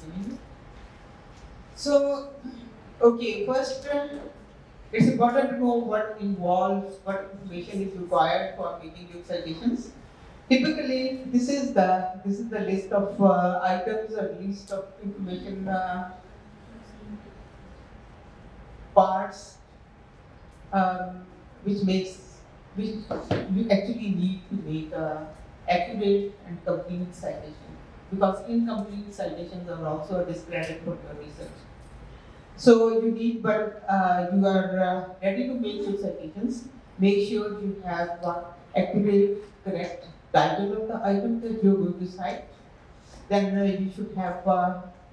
giving you. So, okay, first, it's important to know what information is required for making your citations. Typically, this is the list of items or list of information parts um, which makes which you actually need to make a accurate and complete citation, because incomplete citations are also a discredit for your research. So you need, but you are ready to make your citations. Make sure you have accurate, correct title of the item that you're going to cite. Then you should have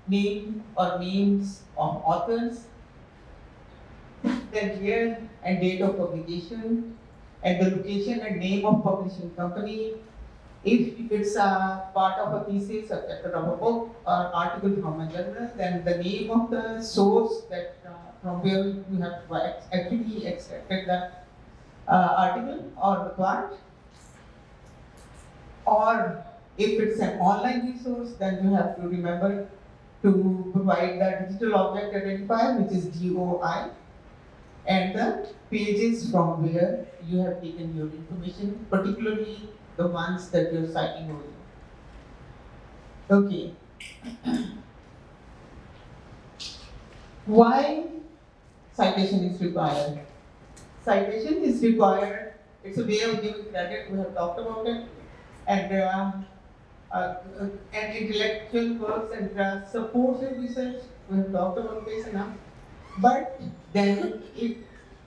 name or names of authors, then year and date of publication, and the location and name of publishing company. If it's a part of a thesis, a chapter of a book, or article from a journal, then the name of the source that from where you have actually extracted the article or the part. Or if it's an online resource, then you have to remember to provide the digital object identifier, which is DOI, and the pages from where you have taken your information, particularly the ones that you're citing over. Okay. Why citation is required? Citation is required. It's a way of giving credit. We have talked about it, and and intellectual works and supports your research. We have talked about this enough. But then it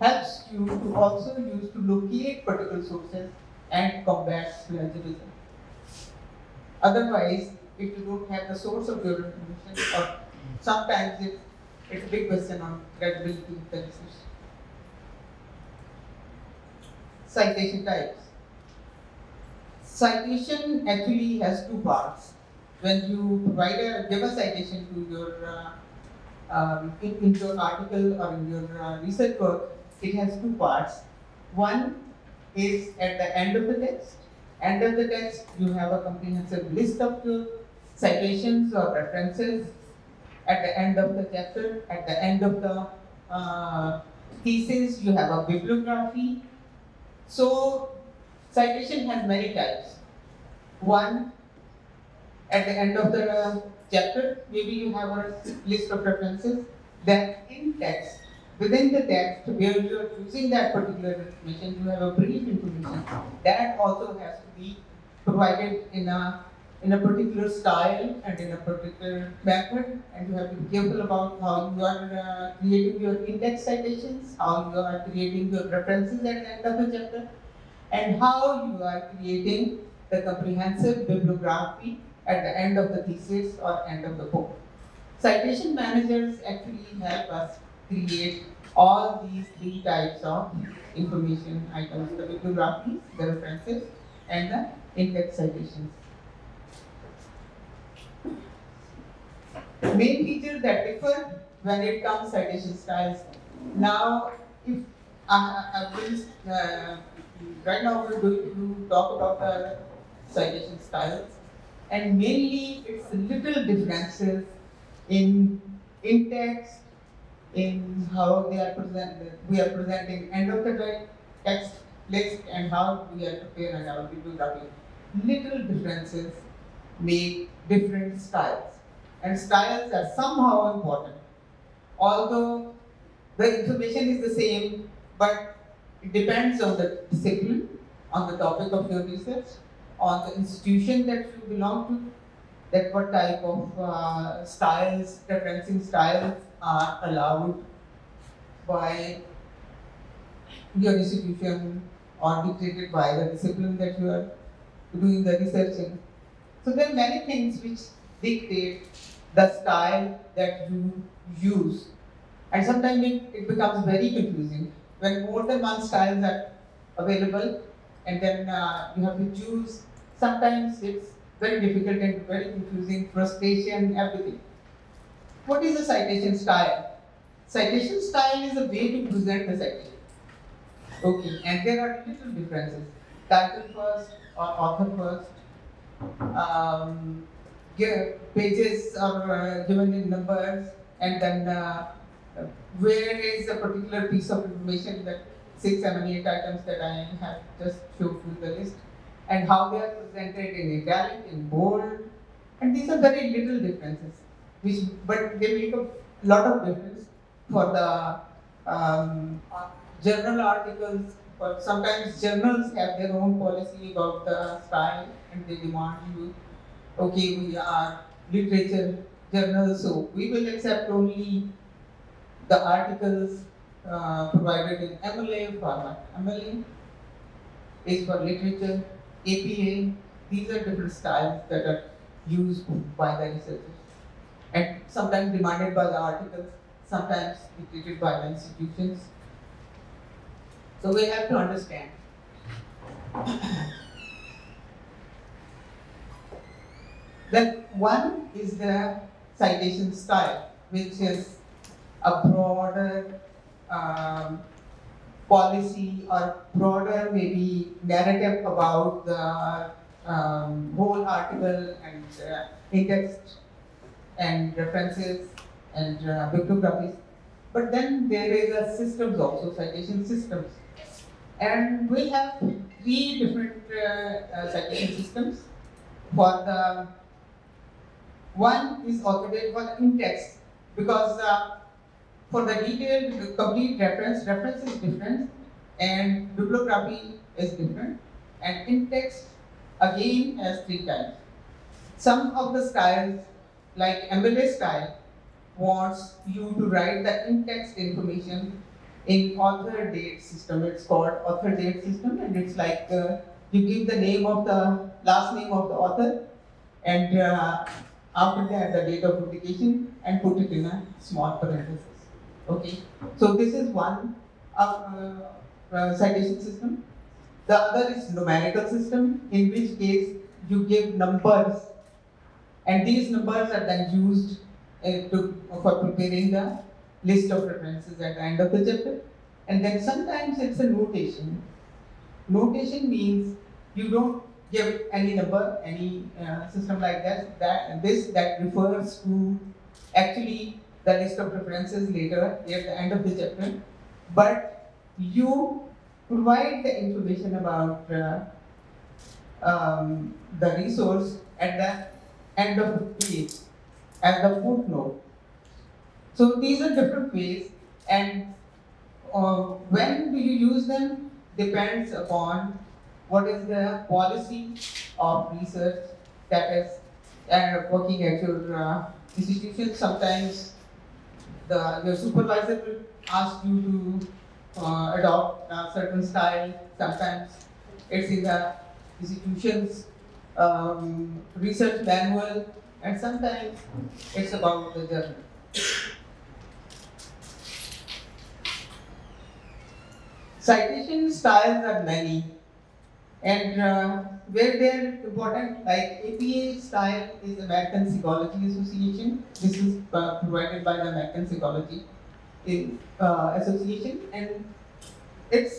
helps you to also use to locate particular sources and combat plagiarism. Otherwise, if you don't have the source of your information, or sometimes it's a big question on credibility of the research. Citation types. Citation actually has two parts. When you give a citation to your in your article or in your research work, it has two parts. One is at the end of the text. End of the text, you have a comprehensive list of your citations or references. At the end of the chapter, at the end of the thesis, you have a bibliography. So, citation has many types. One, at the end of the chapter, maybe you have a list of references. Then in text, within the text where you are using that particular information, you have a brief information. That also has to be provided in a particular style and in a particular method, and you have to be careful about how you are creating your index citations, how you are creating your references at the end of the chapter, and how you are creating the comprehensive bibliography at the end of the thesis or end of the book. Citation managers actually help us create all these three types of information items: the bibliographies, the references, and the index citations. Main features that differ when it comes citation styles. Now, if I will, right now we're going to talk about the citation styles, and mainly it's little differences in text, in how they are presented. We are presenting end of the text list and how we are preparing our bibliography. Little differences make different styles, and styles are somehow important. Although the information is the same, but it depends on the discipline, on the topic of your research, on the institution that you belong to, that what type of styles, referencing styles are allowed by your institution or dictated by the discipline that you are doing the research in. So there are many things which dictate the style that you use. And sometimes it becomes very confusing when more than one styles are available, and then you have to choose. Sometimes it's very difficult and very confusing, frustration, everything. What is a citation style? Citation style is a way to present the citation. Okay, and there are little differences. Title first or author first. pages are given in numbers, and then where is a particular piece of information, that 6, 7, 8 items that I have just showed you the list, and how they are presented in italic, in bold, and these are very little differences, which but they make a lot of difference for the journal articles. But sometimes journals have their own policy about the style, and they demand you, okay, we are literature journal, so we will accept only the articles provided in MLA format. MLA is for literature, APA, these are different styles that are used by the researchers and sometimes demanded by the articles, sometimes dictated by the institutions. So we have to understand. Then one is the citation style, which is a broader policy or broader maybe narrative about the whole article and in-text and references and bibliographies. But then there is a systems also, citation systems. And we have three different citation systems. For the one is authored for the in-text, because for the detailed complete reference, reference is different and bibliography is different, and in-text again has 3 types. Some of the styles, like MLA style, wants you to write the in-text information in author date system. It's called author date system, and it's like you give the name of the last name of the author, and after that the date of publication, and put it in a small parenthesis. Okay, so this is one citation system. The other is numerical system, in which case you give numbers, and these numbers are then used for preparing the list of references at the end of the chapter. And then sometimes it's a notation. Notation means you don't give any number, any system like that. That refers to actually the list of references later at the end of the chapter, but you provide the information about the resource at the end of the page as the footnote. So these are different ways, and when do you use them depends upon what is the policy of research that is working at your institution. Sometimes your supervisor will ask you to adopt a certain style. Sometimes it's in the institution's research manual, and sometimes it's about the journal. Citation styles are many, and where they're important, like APA style is American Psychology Association. This is provided by the American Psychology Association, and its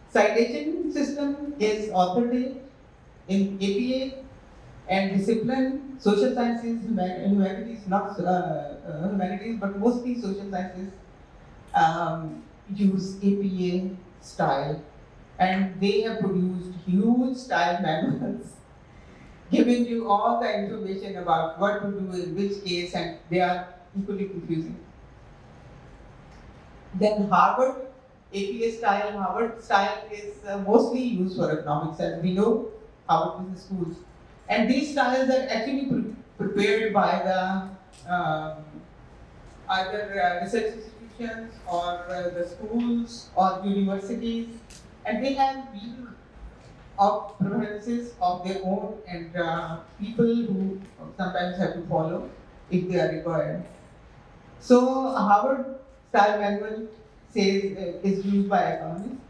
citation system is authored in APA, and discipline, social sciences, humanities, not humanities, but mostly social sciences use APA style, and they have produced huge style manuals giving you all the information about what to do in which case, and they are equally confusing. Then Harvard Harvard style is mostly used for economics, and we know Harvard Business Schools. And these styles are actually prepared by the either research institutions or the schools or universities, and they have people of preferences of their own, and people who sometimes have to follow if they are required. So Harvard style manual says is used by economists,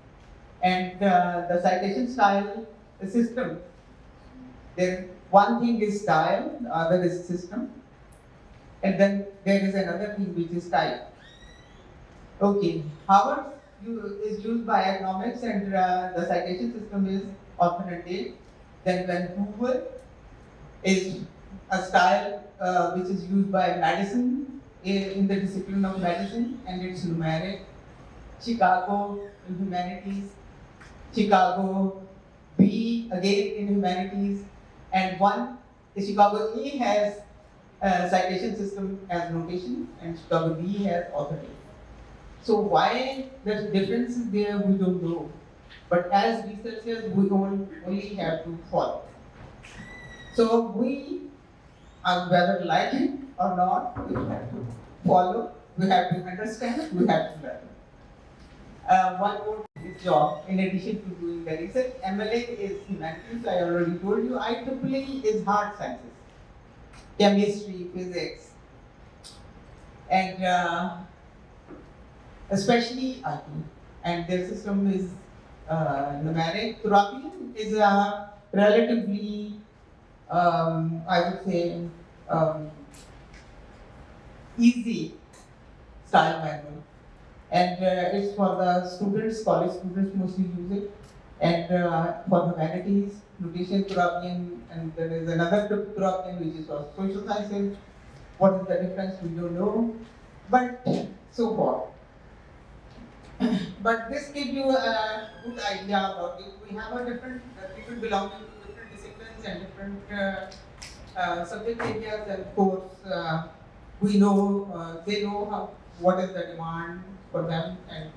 and the citation style system. There, one thing is style, the other is system, and then there is another thing which is type. Okay, Harvard is used by economics, and the citation system is author and date. Then when Hoover is a style which is used by medicine in the discipline of medicine, and it's numeric. Chicago in humanities, Chicago B again in humanities, and one the Chicago A has citation system as notation, and Chicago B has authority. So why the difference is there, we don't know. But as researchers, we only have to follow. So we, whether like it or not, we have to follow, we have to understand, we have to learn. One more is job. In addition to doing the research, MLA is humanities. I already told you. IEEE is hard sciences, chemistry, physics, and especially IT. And their system is numeric. Therapy is a relatively, I would say, easy style manual. And it's for the students, college students mostly use it. And for humanities, notation Turabian, and there is another Turabian which is for social sciences. What is the difference? We don't know. But so far. But this gives you a good idea about it. We have a different people belonging to different disciplines and different subject areas, and of course we know they know what is the demand for them, and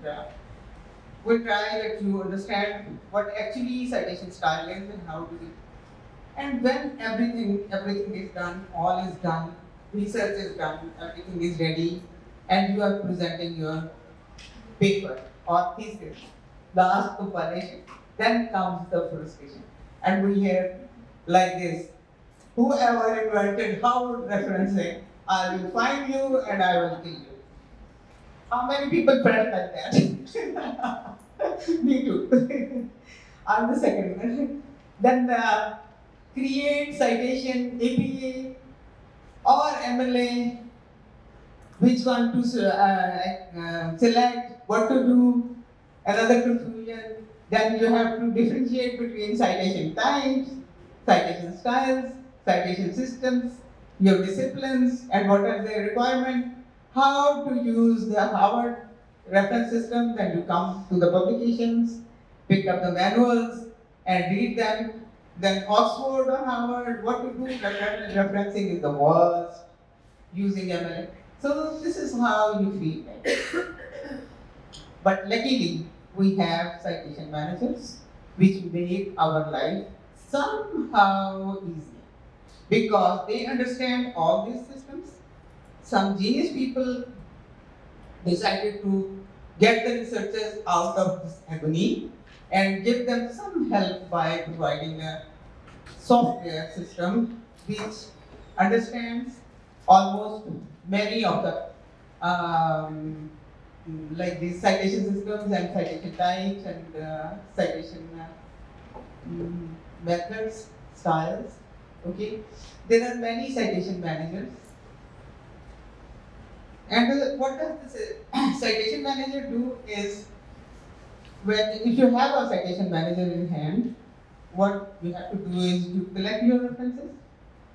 we'll try to understand what actually citation style is and how do we. And when everything is done, all is done, research is done, everything is ready, and you are presenting your paper or thesis, last compilation, then comes the frustration. And we hear like this: whoever invented how referencing, I will find you and I will kill you. How many people felt like that? Me too. I'm the second one. Then create citation APA or MLA, which one to select, what to do, another confusion. Then you have to differentiate between citation types, citation styles, citation systems, your disciplines, and what are their requirements, how to use the Harvard reference system. Then you come to the publications, pick up the manuals, and read them. Then Oxford or Harvard, what to do, referencing is the worst, using ML. So this is how you feel. But luckily, we have citation managers which make our life somehow easier because they understand all these systems. Some genius people decided to get the researchers out of this agony and give them some help by providing a software system which understands almost many of the like these citation systems and citation types and citation methods, styles. Okay, there are many citation managers. And what does this citation manager do is, when if you have a citation manager in hand, what you have to do is you collect your references,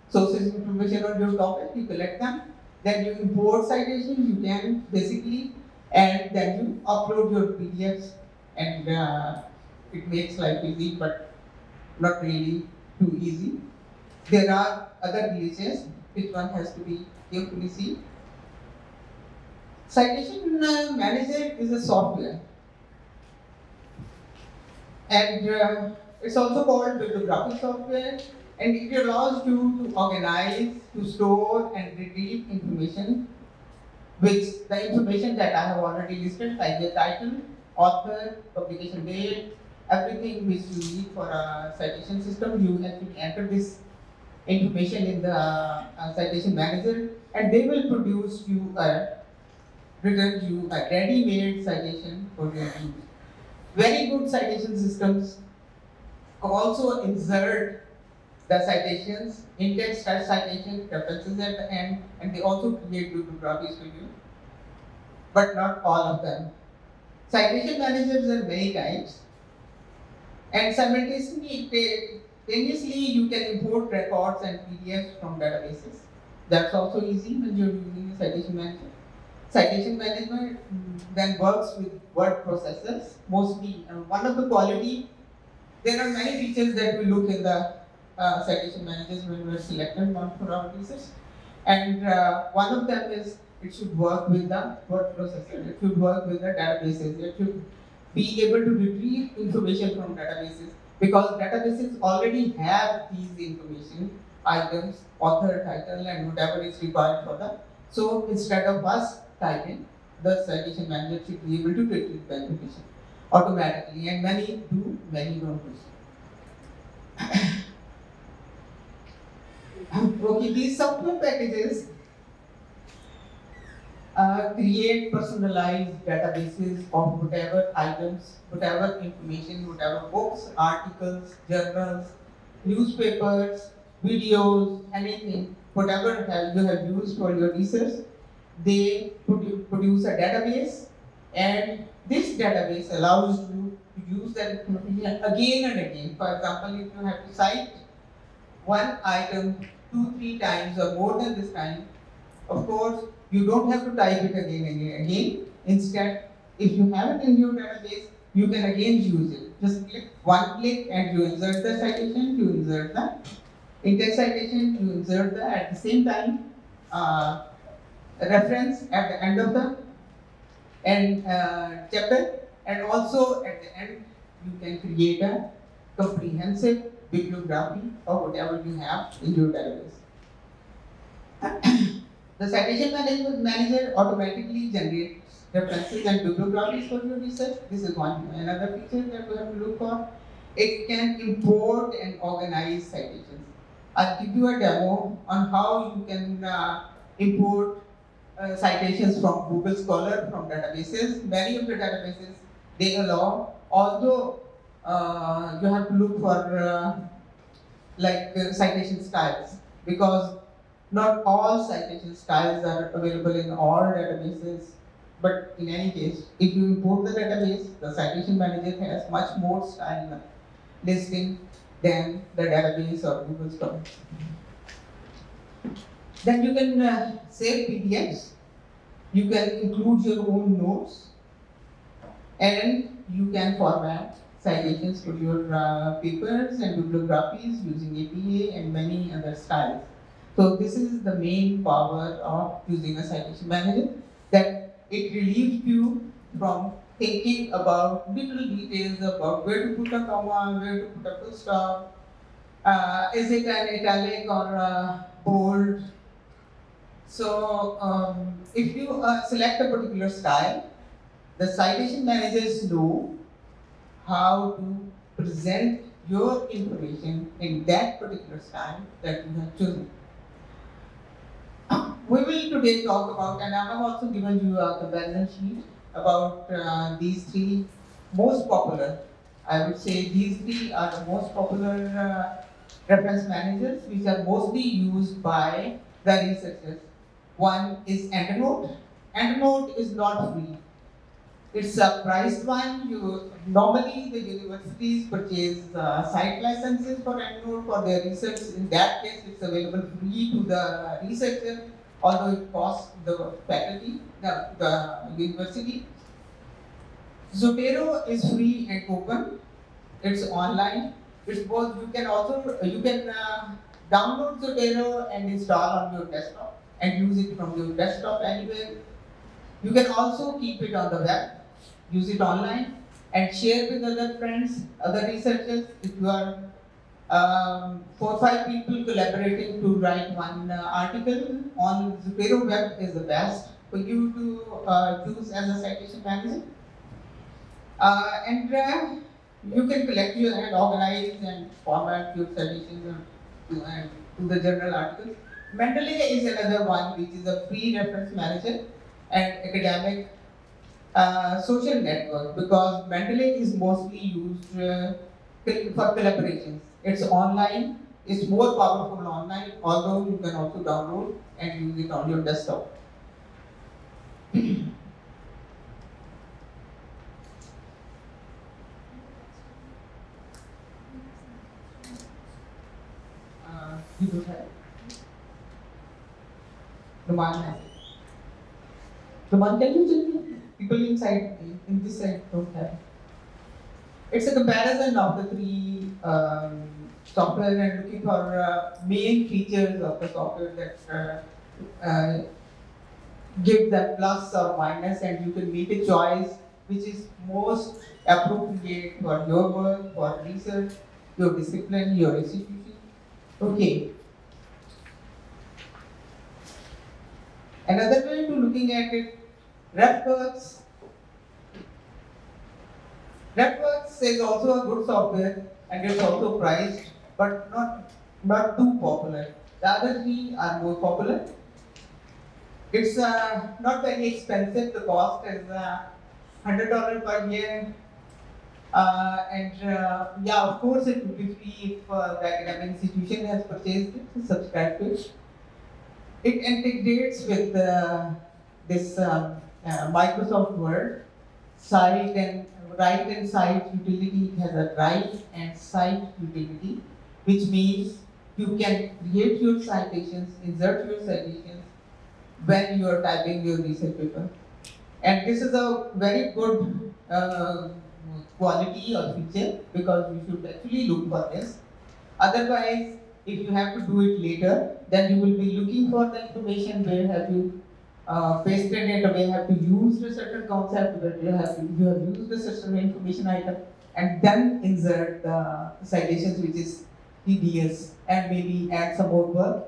sources information on your topic, you collect them, then you import citations, you can basically, and then you upload your PDFs, and it makes life easy, but not really too easy. There are other glitches, which one has to be carefully seen. Citation Manager is a software, and it's also called bibliographic software, and it allows you to organize, to store and retrieve information, which the information that I have already listed, like the title, author, publication date, everything which you need for a citation system. You actually enter this information in the Citation Manager, and they will produce you return you a ready-made citation for your use. Very good citation systems also insert the citations, in-text citation, references at the end, and they also create bibliographies for you, but not all of them. Citation managers are many types, and simultaneously simultaneously you can import records and PDFs from databases. That's also easy when you're using a citation manager. Citation management then works with word processors. Mostly, one of the quality, there are many features that we look in the citation managers when we're selecting one for our research. And one of them is it should work with the word processor. It should work with the databases. It should be able to retrieve information from databases because databases already have these information items, author, title, and whatever is required for the. So instead of us typing, the citation manager should be able to retrieve the information automatically, and many do, many don't do. Okay, these software packages create personalized databases of whatever items, whatever information, whatever books, articles, journals, newspapers, videos, anything, whatever you have used for your research, they produce a database, and this database allows you to use that information again and again. For example, if you have to cite one item 2-3 times or more than this time, of course, you don't have to type it again and again. Instead, if you have it in your database, you can again use it. Just click one click and you insert the citation, you insert the in-text citation, you insert the at the same time reference at the end of the chapter, and also at the end you can create a comprehensive bibliography of whatever you have in your database. The Citation Manager automatically generates references and bibliographies for your research. This is another feature that we have to look for. It can import and organize citations. I'll give you a demo on how you can import citations from Google Scholar, from databases. Many of the databases, they allow, although you have to look for citation styles, because not all citation styles are available in all databases. But in any case, if you import the database, the Citation Manager has much more style listing than the database or Google Scholar. Then you can save PDFs. You can include your own notes, and you can format citations for your papers and bibliographies using APA and many other styles. So this is the main power of using a citation manager, that it relieves you from thinking about little details about where to put a comma, where to put a full stop, is it an italic or a bold. So if you select a particular style, the citation managers know how to present your information in that particular style that you have chosen. We will today talk about, and I have also given you a comparison sheet about these three most popular. I would say these three are the most popular reference managers, which are mostly used by the researchers. One is EndNote. EndNote is not free. It's a priced one. Normally the universities purchase site licenses for EndNote for their research. In that case, it's available free to the researcher, although it costs the faculty, the university. Zotero is free and open. It's online. It's both. You can download Zotero and install on your desktop and use it from your desktop anywhere. You can also keep it on the web, use it online, and share with other friends, other researchers. If you are 4 or 5 people collaborating to write one article on Zotero web is the best for you to use as a citation manager. And you can collect your and organize and format your citations to the journal articles. Mendeley is another one which is a free reference manager and academic social network, because Mendeley is mostly used for collaborations. It's online, it's more powerful online, although you can also download and use it on your desktop. Roman has it. Roman, can you tell me? People inside, in this side don't have. It's a comparison of the three software and looking for main features of the software that give them plus or minus, and you can make a choice which is most appropriate for your work, for research, your discipline, your institution. Okay. Another way to looking at it, RefWorks. RefWorks is also a good software and it's also priced, but not too popular. The other three are more popular. It's not very expensive. The cost is $100 per year. Yeah, of course, it will be free if the academic institution has purchased it, subscribed to it. It integrates with this Microsoft Word, Cite and Write and Cite utility. It has a Write and Cite utility, which means you can create your citations, insert your citations when you are typing your research paper. And this is a very good quality or feature because you should actually look for this. Otherwise, if you have to do it later, then you will be looking for the information where have you pasted it, or where have you used a certain concept, where you have used a certain information item, and then insert the citations, which is tedious, and maybe add some more work.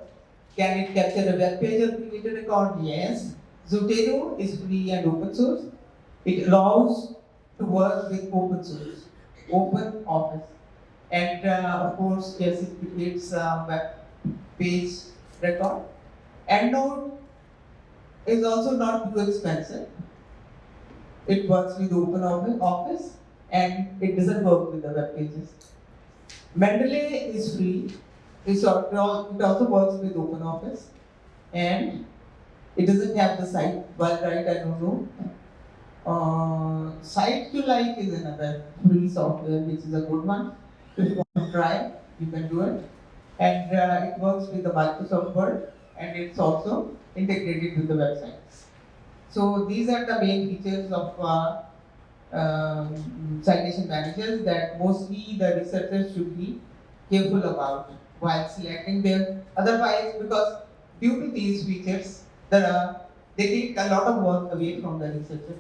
Can it capture a web page or create a record? Yes. Zotero is free and open source. It allows to work with open source, open office. And of course, yes, it creates a web page record. EndNote is also not too expensive. It works with open office and it doesn't work with the web pages. Mendeley is free. It also works with open office and it doesn't have the site. Well, right, I don't know. Site you like is another free software, which is a good one. If you want to try, you can do it. And it works with the Microsoft Word, and it's also integrated with the websites. So these are the main features of citation managers that mostly the researchers should be careful about while selecting them. Otherwise, because due to these features, they take a lot of work away from the researcher.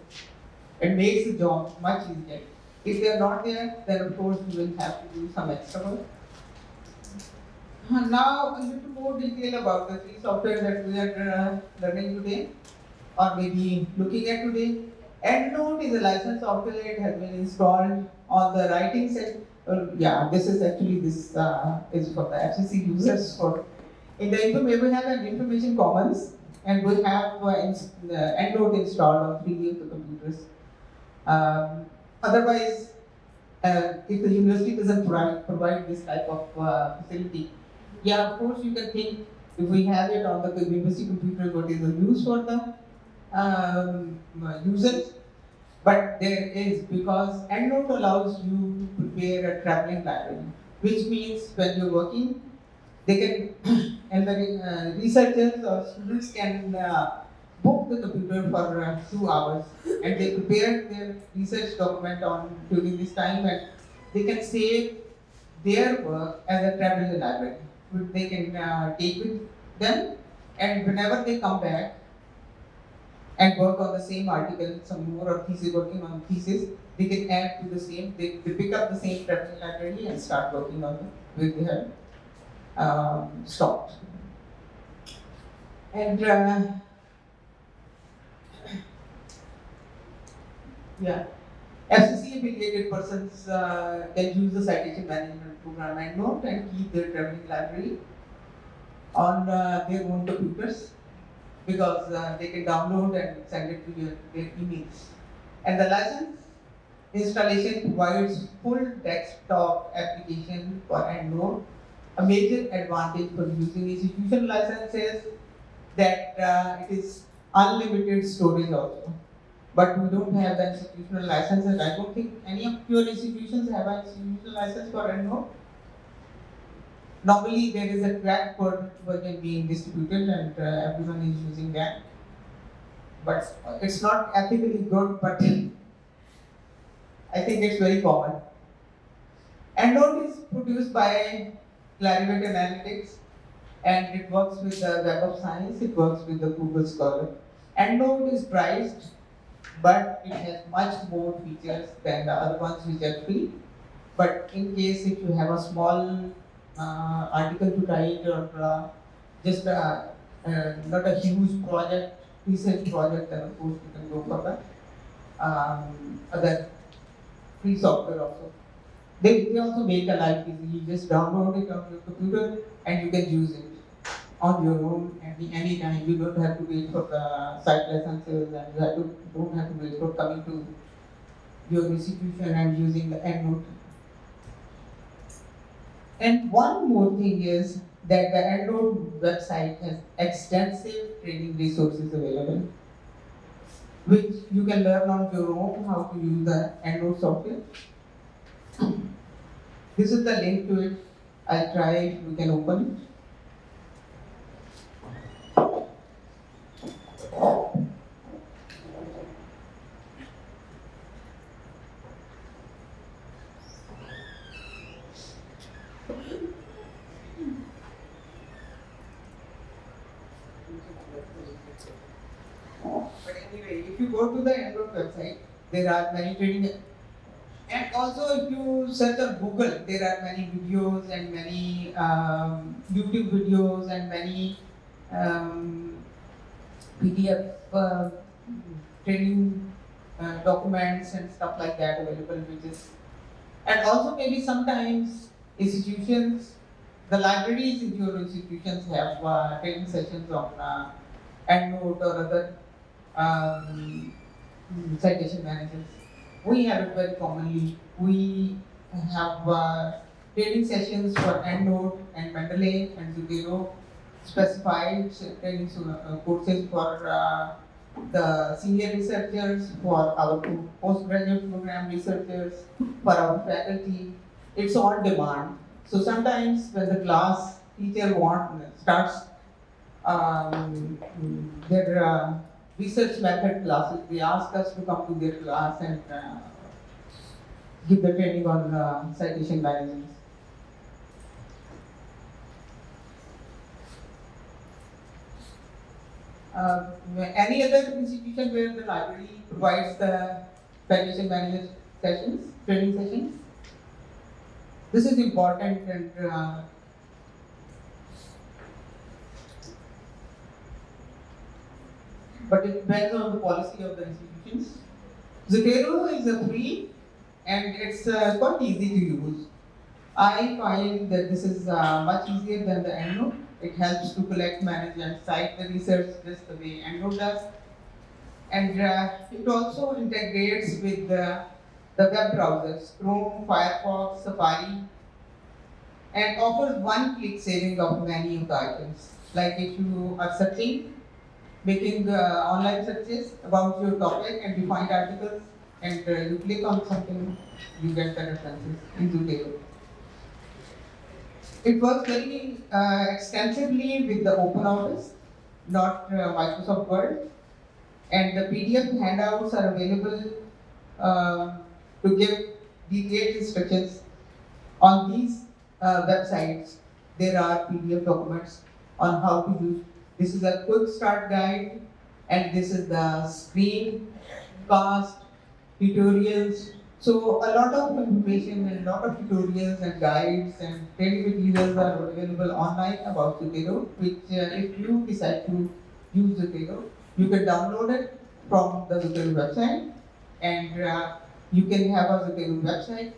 It makes the job much easier. If they are not there, then of course you will have to do some extra work. Now, a little more detail about the three software that we are learning today, or maybe looking at today. EndNote is a licensed software. It has been installed on the writing set. Yeah, this is actually is for the FCC users. For in the we have an information commons, and we have EndNote installed on 3 of the computers. Otherwise, if the university doesn't provide this type of facility, yeah, of course you can think if we have it on the university computer, what is the use for the users? But there is, because EndNote allows you to prepare a traveling library, which means when you're working, they can, and the researchers or students can book the computer for 2 hours, and they prepare their research document on during this time, and they can save their work as a traveling library. They can take with them, and whenever they come back and work on the same article, some more or thesis, working on thesis, they can add to the same, they pick up the same traveling library and start working on it where they have stopped. And yeah, FCC affiliated persons can use the citation management program EndNote and keep their traveling library on their own computers, because they can download and send it to their emails. And the license installation provides full desktop application for EndNote. A major advantage for using institutional licenses that it is unlimited storage also. But we don't have the institutional license, and I don't think any of your institutions have an institutional license for EndNote. Normally there is a cracked code version being distributed and everyone is using that. But it's not ethically good, but I think it's very common. EndNote is produced by Clarivate Analytics and it works with the Web of Science, it works with the Google Scholar. EndNote is priced, but it has much more features than the other ones which are free. But in case if you have a small article to write or just not a huge project, research project, then of course you can go for the other free software also. They also make a life easy. You just download it on your computer and you can use it on your own any time. You don't have to wait for the site licenses and don't have to wait for coming to your institution and using the EndNote. And one more thing is that the EndNote website has extensive training resources available, which you can learn on your own how to use the EndNote software. This is the link to it. I'll try it, we can open it. But anyway, if you go to the EndNote website, there are many training. And also, if you search on Google, there are many videos and many YouTube videos and many PDF training documents and stuff like that available, which is, and also maybe sometimes institutions, the libraries in your institutions have training sessions on EndNote or other citation managers. We have it very commonly. We have training sessions for EndNote and Mendeley and Zotero, specified training courses for the senior researchers, for our postgraduate program researchers, for our faculty. It's on demand. So sometimes when the class teacher starts their research method classes, they ask us to come to their class and give the training on citation managers. Any other institution where the library provides the citation manager sessions, training sessions? This is important and but it depends on the policy of the institutions. Zotero is a free and it's quite easy to use. I find that this is much easier than the EndNote. It helps to collect, manage, and cite the research just the way EndNote does. And it also integrates with the web browsers, Chrome, Firefox, Safari, and offers one-click saving of many of the items. Like if you are searching, making online searches about your topic and you find articles and you click on something, you get the references in Zotero. It works very extensively with the Open Office, not Microsoft Word. And the PDF handouts are available to give detailed instructions. On these websites, there are PDF documents on how to use. This is a quick start guide, and this is the screencast tutorials. So a lot of information and a lot of tutorials and guides and training materials are available online about Zotero, which if you decide to use Zotero, you can download it from the Zotero website and you can have a Zotero website,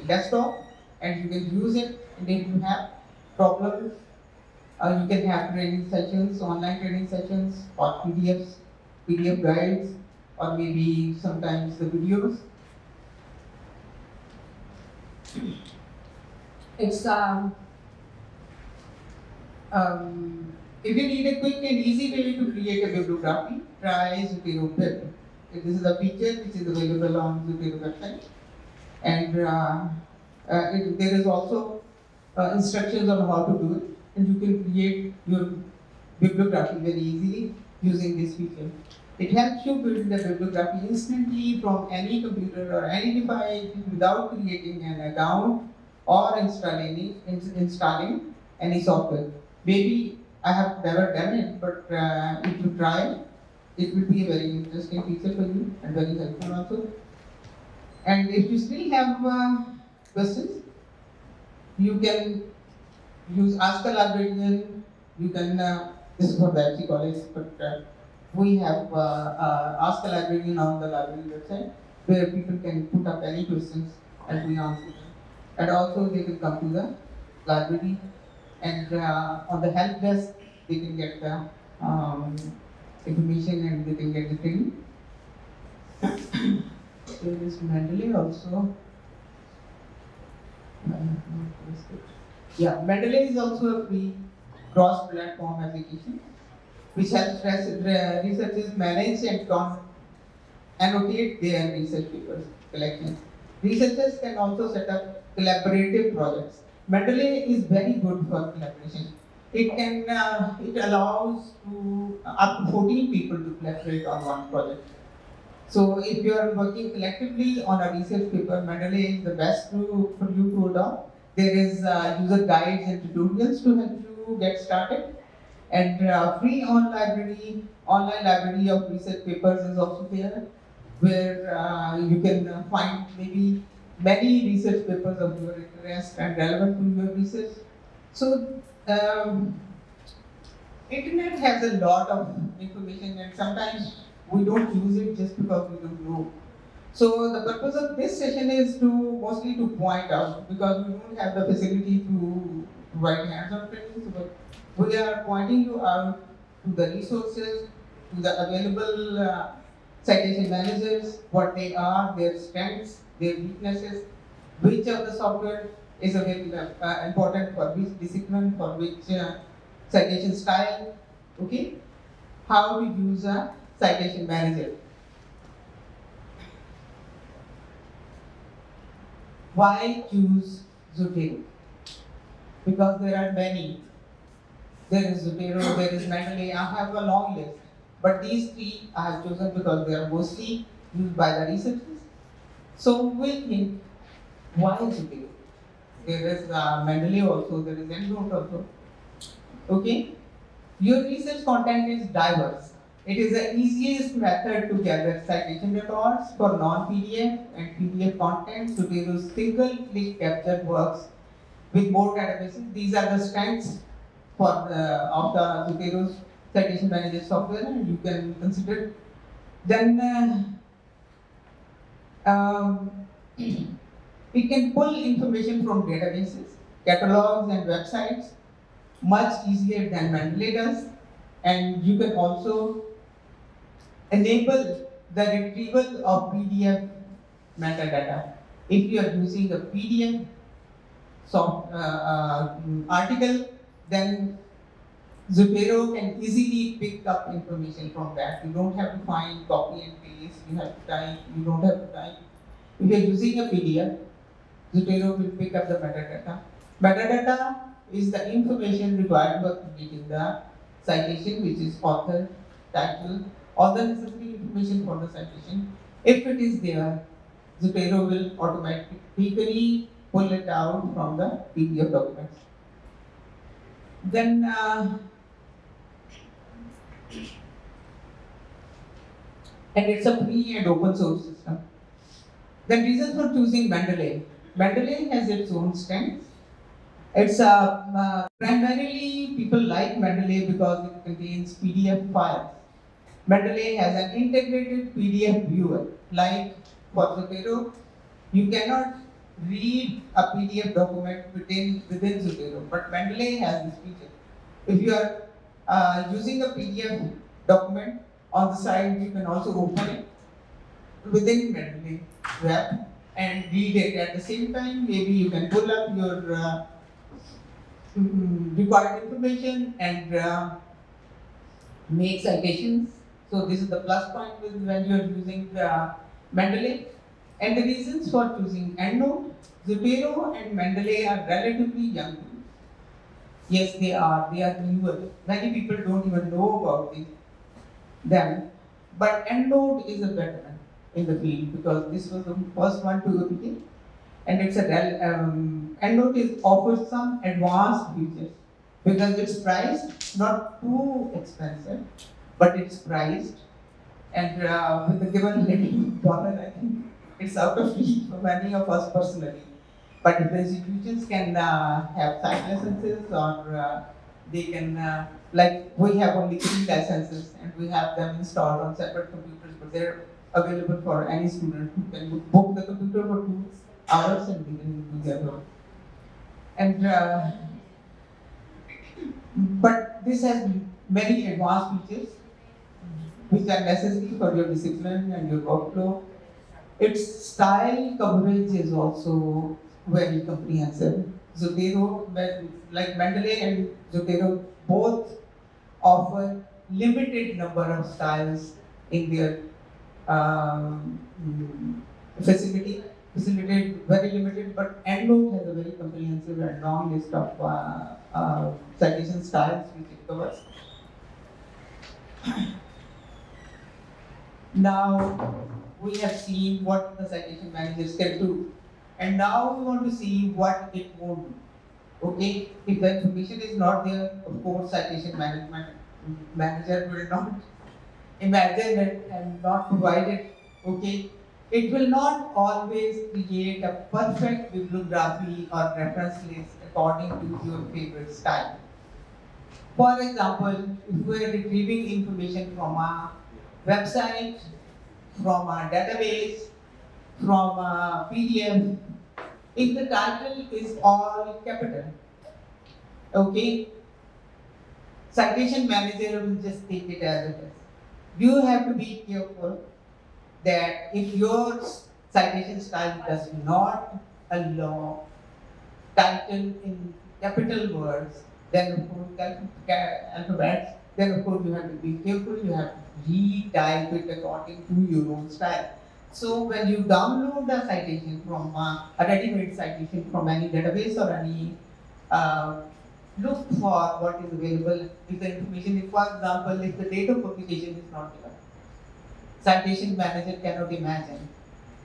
desktop, and you can use it. And if you have problems, you can have training sessions, online training sessions, or PDFs, PDF guides, or maybe sometimes the videos. It's if you need a quick and easy way to create a bibliography, try Zotero Bib. This is a feature which is available on Zotero website, and there is also instructions on how to do it, and you can create your bibliography very easily using this feature. It helps you build the bibliography instantly from any computer or any device without creating an account or installing any software. Maybe I have never done it, but if you try, it will be a very interesting feature for you and very helpful also. And if you still have questions, you can use Ask a Librarian. You can, this is for the FG College, but we have Ask a Librarian on the library website where people can put up any questions and we answer them. And also they can come to the library and on the help desk they can get the information and they can get the training. There is Mendeley also. Yeah, Mendeley is also a free cross-platform application which helps researchers manage and annotate their research papers collections. Researchers can also set up collaborative projects. Mendeley is very good for collaboration. It allows to up to 14 people to collaborate on one project. So if you are working collectively on a research paper, Mendeley is the best for you to adopt. There is user guides and tutorials to help you get started. And free online library of research papers is also there, where you can find maybe many research papers of your interest and relevant to your research. So internet has a lot of information and sometimes we don't use it just because we don't know. So the purpose of this session is mostly to point out, because we don't have the facility to provide hands-on training, so we are pointing you out to the resources, to the available citation managers, what they are, their strengths, their weaknesses, which of the software is available, important for which discipline, for which citation style, okay? How to use a citation manager. Why choose Zotero? Because there are many. There is Zotero, there is Mendeley. I have a long list. But these three I have chosen because they are mostly used by the researchers. So we'll think, why Zotero? There is Mendeley also, there is EndNote also. Okay? Your research content is diverse. It is the easiest method to gather citation records for non-PDF and PDF content. Zotero's single-click capture works with more databases. These are the strengths of the Zotero's Citation Manager software, and you can consider. Then it can pull information from databases, catalogs, and websites much easier than Mendeley does, and you can also enable the retrieval of PDF metadata. If you are using a PDF article, then Zotero can easily pick up information from that. You don't have to find copy and paste, you have to type, you don't have to type. If you are using a PDF, Zotero will pick up the metadata. Metadata is the information required for creating the citation, which is author, title, all the necessary information for the citation. If it is there, Zotero will automatically pull it out from the PDF documents. Then and it's a free and open source system. The reasons for choosing Mendeley. Mendeley has its own strengths. It's primarily people like Mendeley because it contains PDF files. Mendeley has an integrated PDF viewer. Like for Zotero, you cannot read a PDF document within Zotero, but Mendeley has this feature. If you are using a PDF document on the side, you can also open it within Mendeley web and read it at the same time. Maybe you can pull up your required information and make citations. So this is the plus point when you are using Mendeley. And the reasons for choosing EndNote, Zotero and Mendeley are relatively young tools. Yes, they are. They are newer. Many people don't even know about them. But EndNote is a veteran in the field because this was the first one to appear, and it's a EndNote is offers some advanced features because it's priced not too expensive, but it's priced, and with the given little dollar, I think it's out of reach for many of us personally. But if the institutions can have site licenses or they can, like we have only 3 licenses and we have them installed on separate computers, but they're available for any student who can book the computer for 2 hours and they can do their work. And but this has many advanced features which are necessary for your discipline and your workflow. Its style coverage is also very comprehensive. Zotero, like Mendeley and Zotero, both offer limited number of styles in their um, facilitated very limited, but EndNote has a very comprehensive and long list of citation styles which it covers. Now we have seen what the citation managers can do, and now we want to see what it won't do. Okay, if the information is not there, of course, citation management manager will not imagine it and not provide it. Okay, it will not always create a perfect bibliography or reference list according to your favorite style. For example, if we are retrieving information from a website, from a database, from a PDF, if the title is all capital, okay, citation manager will just take it as it is. You have to be careful that if your citation style does not allow title in capital words, then of course alphabets, then of course you have to be careful, you have to retype it according to your own style. So when you download the citation from a ready-made citation from any database or any, look for what is available. If the information, if for example, if the date of publication is not given, Citation Manager cannot imagine.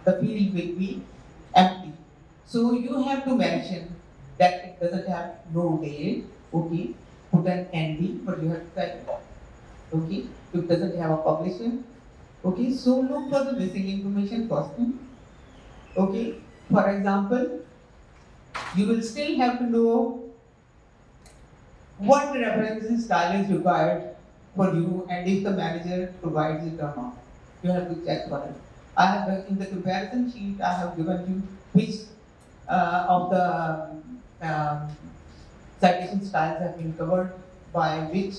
The field will be empty. So you have to mention that it doesn't have no date, okay, put an ND, but you have to type it, okay, it doesn't have a publisher, okay, so look for the missing information first thing, okay. For example, you will still have to know what referencing style is required for you and if the manager provides it or not. You have to check for it. I have in the comparison sheet, I have given you which of the citation styles have been covered by which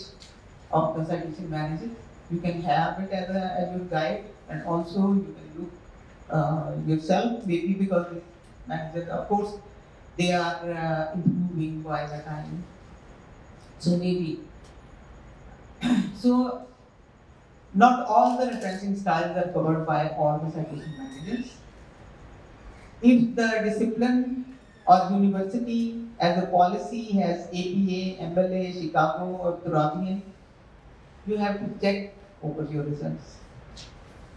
of the citation managers. You can have it as your guide, and also you can look yourself, maybe because the managers, of course, they are improving by the time. So maybe. So not all the referencing styles are covered by all the citation managers. If the discipline or university as a policy has APA, MLA, Chicago, or Turabian, you have to check over your results.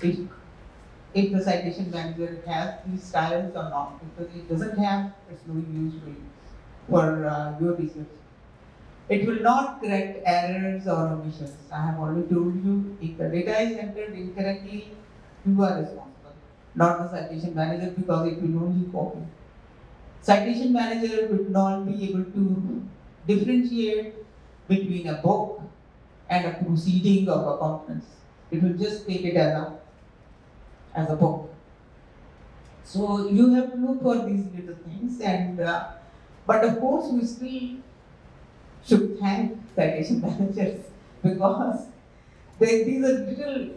If the citation manager has these styles or not, because it doesn't have, it's no use for your research. It will not correct errors or omissions. I have already told you, if the data is entered incorrectly, you are responsible, not the citation manager, because it will only copy. Citation manager would not be able to differentiate between a book and a proceeding of a conference. It will just take it as a book. So you have to look for these little things, and but of course we still should thank citation managers because these are little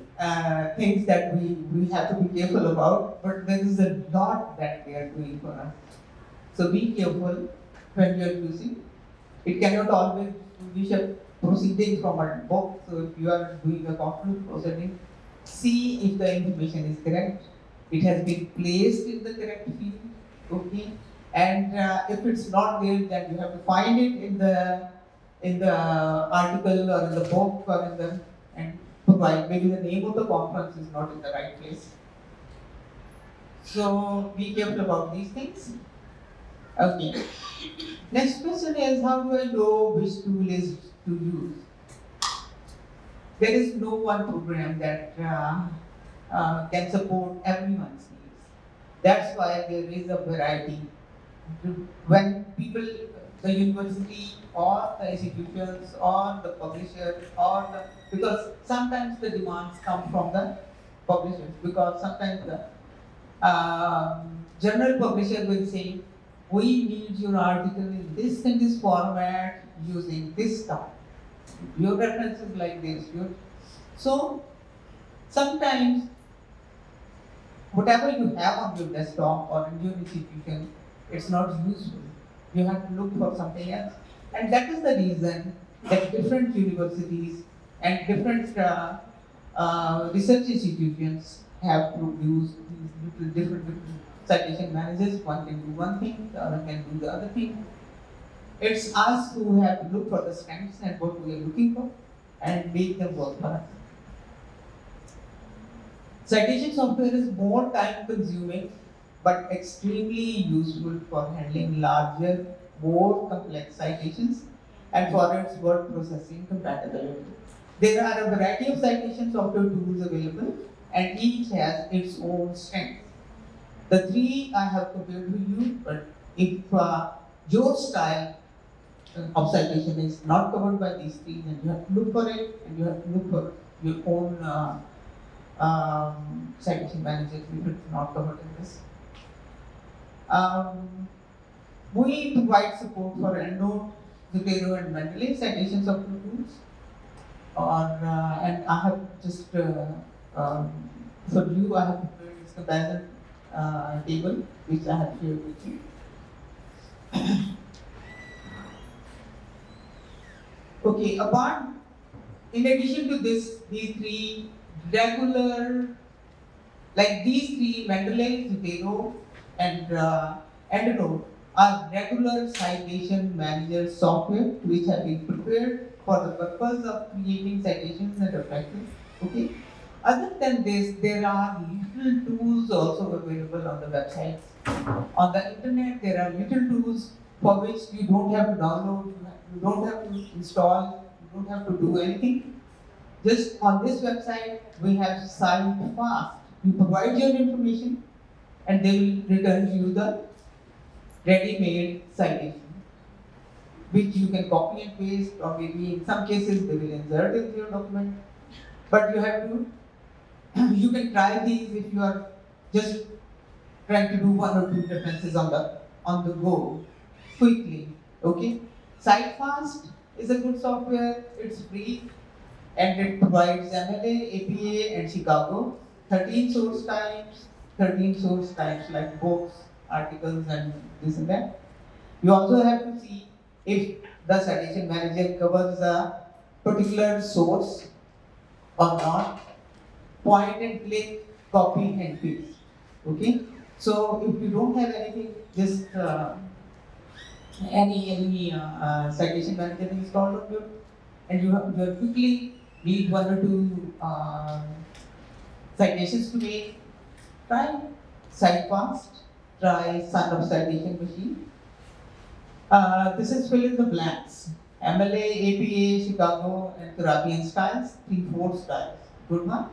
things that we have to be careful about, but there is a lot that they are doing for us. So be careful when you are using. It cannot always publish a proceeding from a book. So if you are doing a conference proceeding, see if the information is correct. It has been placed in the correct field, okay? And if it's not there, then you have to find it in the in the article or in the book or in the, and provide, maybe the name of the conference is not in the right place. So be careful about these things. Okay. Next question is, how do I know which tool is to use? There is no one program that can support everyone's needs. That's why there is a variety. When people, the university or the institutions or the publishers or the, because sometimes the demands come from the publishers, because sometimes the journal publisher will say, we need your article in this format using this style. Your reference is like this. So sometimes whatever you have on your desktop or in your institution, it's not useful. You have to look for something else. And that is the reason that different universities and different research institutions have produced these different citation managers. One can do one thing, the other can do the other thing. It's us who have to look for the strengths and what we are looking for and make them work for us. Citation software is more time consuming but extremely useful for handling larger, more complex citations and for its word processing compatibility. There are a variety of citation software tools available and each has its own strengths. The three I have compared to you, but if your style of citation is not covered by these three, then you have to look for it and you have to look for your own citation managers if it's not covered in this. We provide support for EndNote, Citation and Mendeley citation software tools. And I have just for you, I have prepared this comparison table which I have shared with you. Okay, in addition to this, these three regular, like these three, Mendeley, Citation, and EndNote are regular citation manager software which have been prepared for the purpose of creating citations and reflections. Okay. Other than this, there are little tools also available on the websites. On the internet, there are little tools for which you don't have to download, you don't have to install, you don't have to do anything. Just on this website, we have Cite Fast. You provide your information and they will return you the ready-made citation, which you can copy and paste, or maybe in some cases they will insert in your document. But you have to, you can try these if you are just trying to do one or two references on the go quickly. Okay, CiteFast is a good software. It's free and it provides MLA, APA, and Chicago. 13 source types, 13 source types like books, articles, and this and that. You also have to see if the citation manager covers a particular source or not. Point and click, copy and paste. Okay. So if you don't have anything, just any citation manager installed on your, and you have quickly need one or two citations to make, try CiteFast, try Son of Citation Machine. This is fill in the blanks. MLA, APA, Chicago, and Caribbean styles, 3-4 styles. Good one.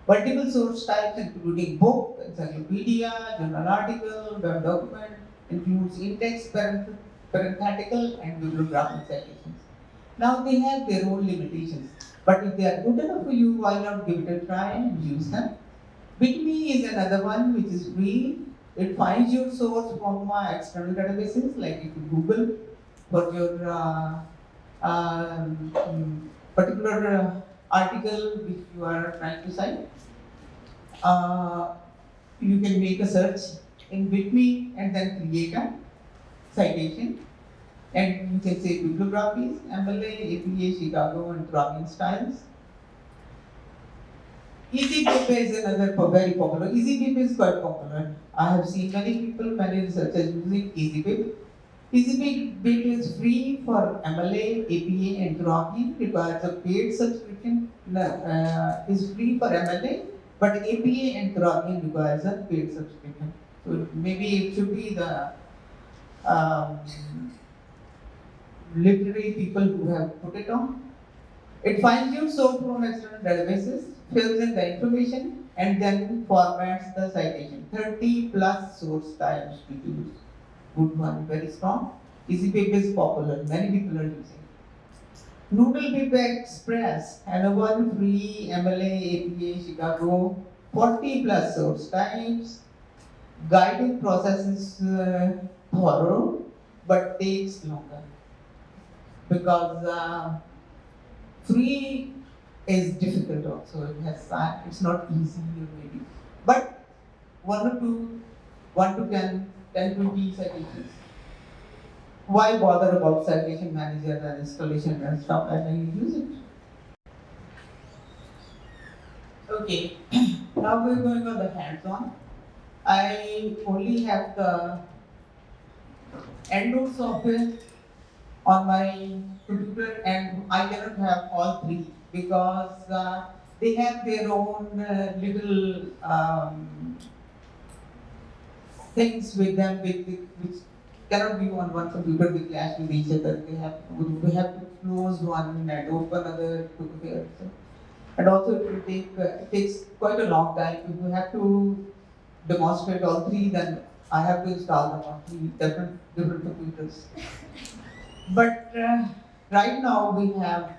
Multiple source types including book, encyclopedia, journal article, web document, includes index, parenthetical, and bibliographic citations. Now they have their own limitations, but if they are good enough for you, why not give it a try and use them? Bitme is another one which is free. It finds your source from external databases, like if you Google for your particular article which you are trying to cite. You can make a search in Bitme and then create a citation. And you can say bibliographies, MLA, APA, Chicago, and Caribbean styles. EasyPip is another very popular. EasyPip is quite popular. I have seen many people, many researchers using EasyPip. EasyBit is free for MLA, APA, and Gropping. Requires a paid subscription. Is free for MLA, but APA and Gropping requires a paid subscription. So maybe it should be the um, literary people who have put it on. It finds your source from external databases, fills in the information, and then formats the citation. 30 plus source types to use. Good one, very strong. EasyPaper is popular, many people are using. Noodle Paper Express, and one free MLA, APA, Chicago, 40 plus source types. Guiding process is thorough, but takes longer because free is difficult also. It has it's not easy maybe, but 1 to 10, 10 to 20 citations. Why bother about Citation Manager and installation and stuff and then you use it? Okay, now we're going on the hands-on. I only have the EndNote software on my computer and I cannot have all three because they have their own little things with them which cannot be on one computer, they clash with each other. We have to close one and open other together. So, and also it will take it takes quite a long time. If you have to demonstrate all three, then I have to install them on three different computers. But right now we have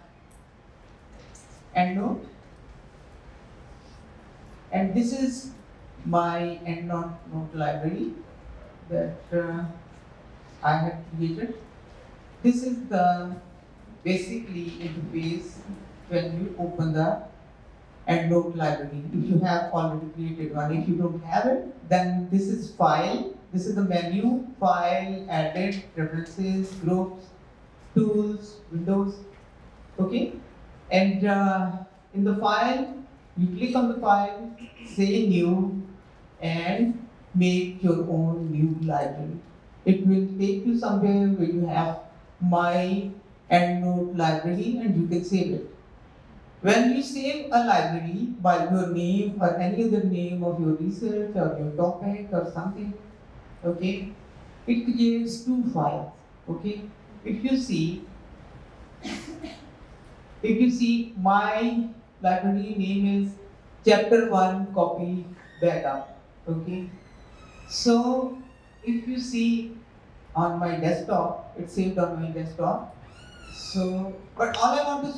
EndNote, and this is my EndNote library that I have created. This is the basically interface when you open the EndNote library. If you have already created one, if you don't have it, then this is file. This is the menu, file, edit, preferences, groups, tools, windows, okay? And in the file, you click on the file, say new, and make your own new library. It will take you somewhere where you have my EndNote library and you can save it. When you save a library by your name or any other name of your research or your topic or something, okay, it creates two files, okay? If you see my library name is chapter 1 copy backup, okay? So if you see on my desktop, it's saved on my desktop. So, but all I want to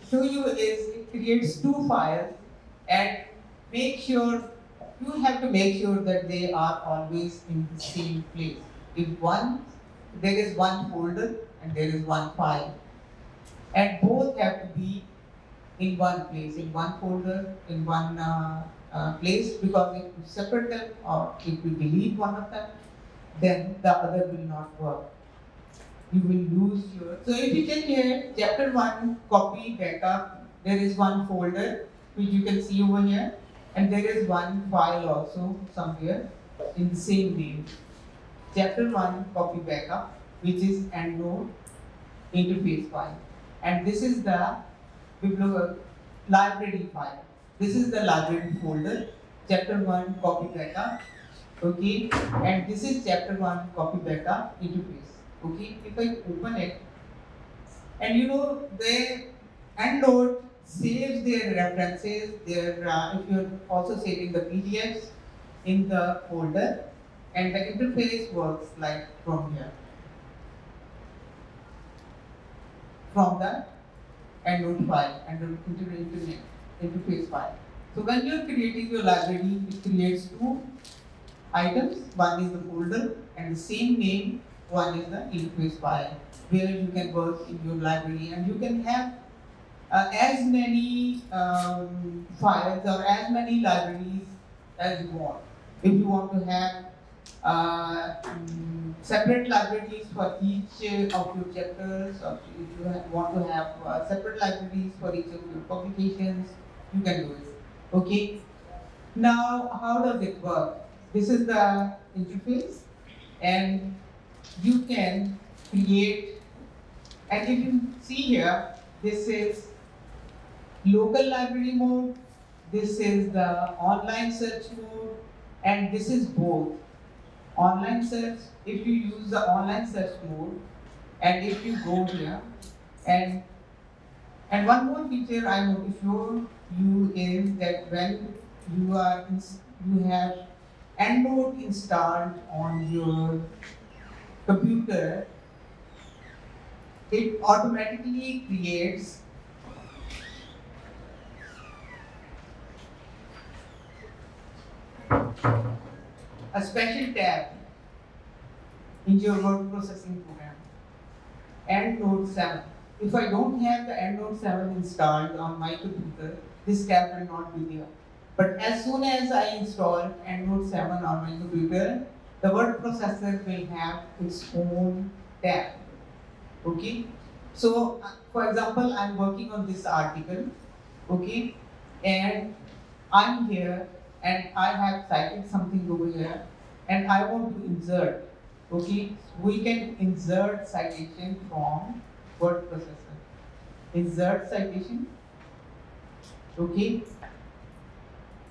show you is it creates two files and you have to make sure that they are always in the same place. If there is one folder and there is one file, and both have to be in one place, in one folder, in one place, because if you separate them or if you delete one of them, then the other will not work. You will lose your. So if you check here, chapter 1, copy, backup, there is one folder which you can see over here, and there is one file also somewhere in the same name. Chapter 1, copy, backup, which is EndNote interface file. And this is the library file. This is the library folder, chapter 1, copy, backup, okay, and this is chapter 1, copy, backup, interface. Okay, if I open it, and the EndNote saves their references, if you're also saving the PDFs in the folder, and the interface works like from here, from the EndNote file and the interface file. So when you're creating your library, it creates two items. One is the folder and the same name. One is the interface file where you can work in your library and you can have as many files or as many libraries as you want. If you want to have separate libraries for each of your chapters, or if you want to have separate libraries for each of your publications, you can do it. Okay. Now, how does it work? This is the interface, and you can create, and if you see here, this is local library mode, this is the online search mode, and this is both. Online search, if you use the online search mode, and if you go here, and one more feature I want to show you is that when you have EndNote installed on your computer, it automatically creates a special tab in your word processing program, EndNote 7. If I don't have the EndNote 7 installed on my computer, this tab will not be there. But as soon as I install EndNote 7 on my computer, the word processor will have its own tab. Okay? So, for example, I'm working on this article, okay, and I'm here and I have cited something over here and I want to insert, okay, we can insert citation from word processor. Insert citation, okay,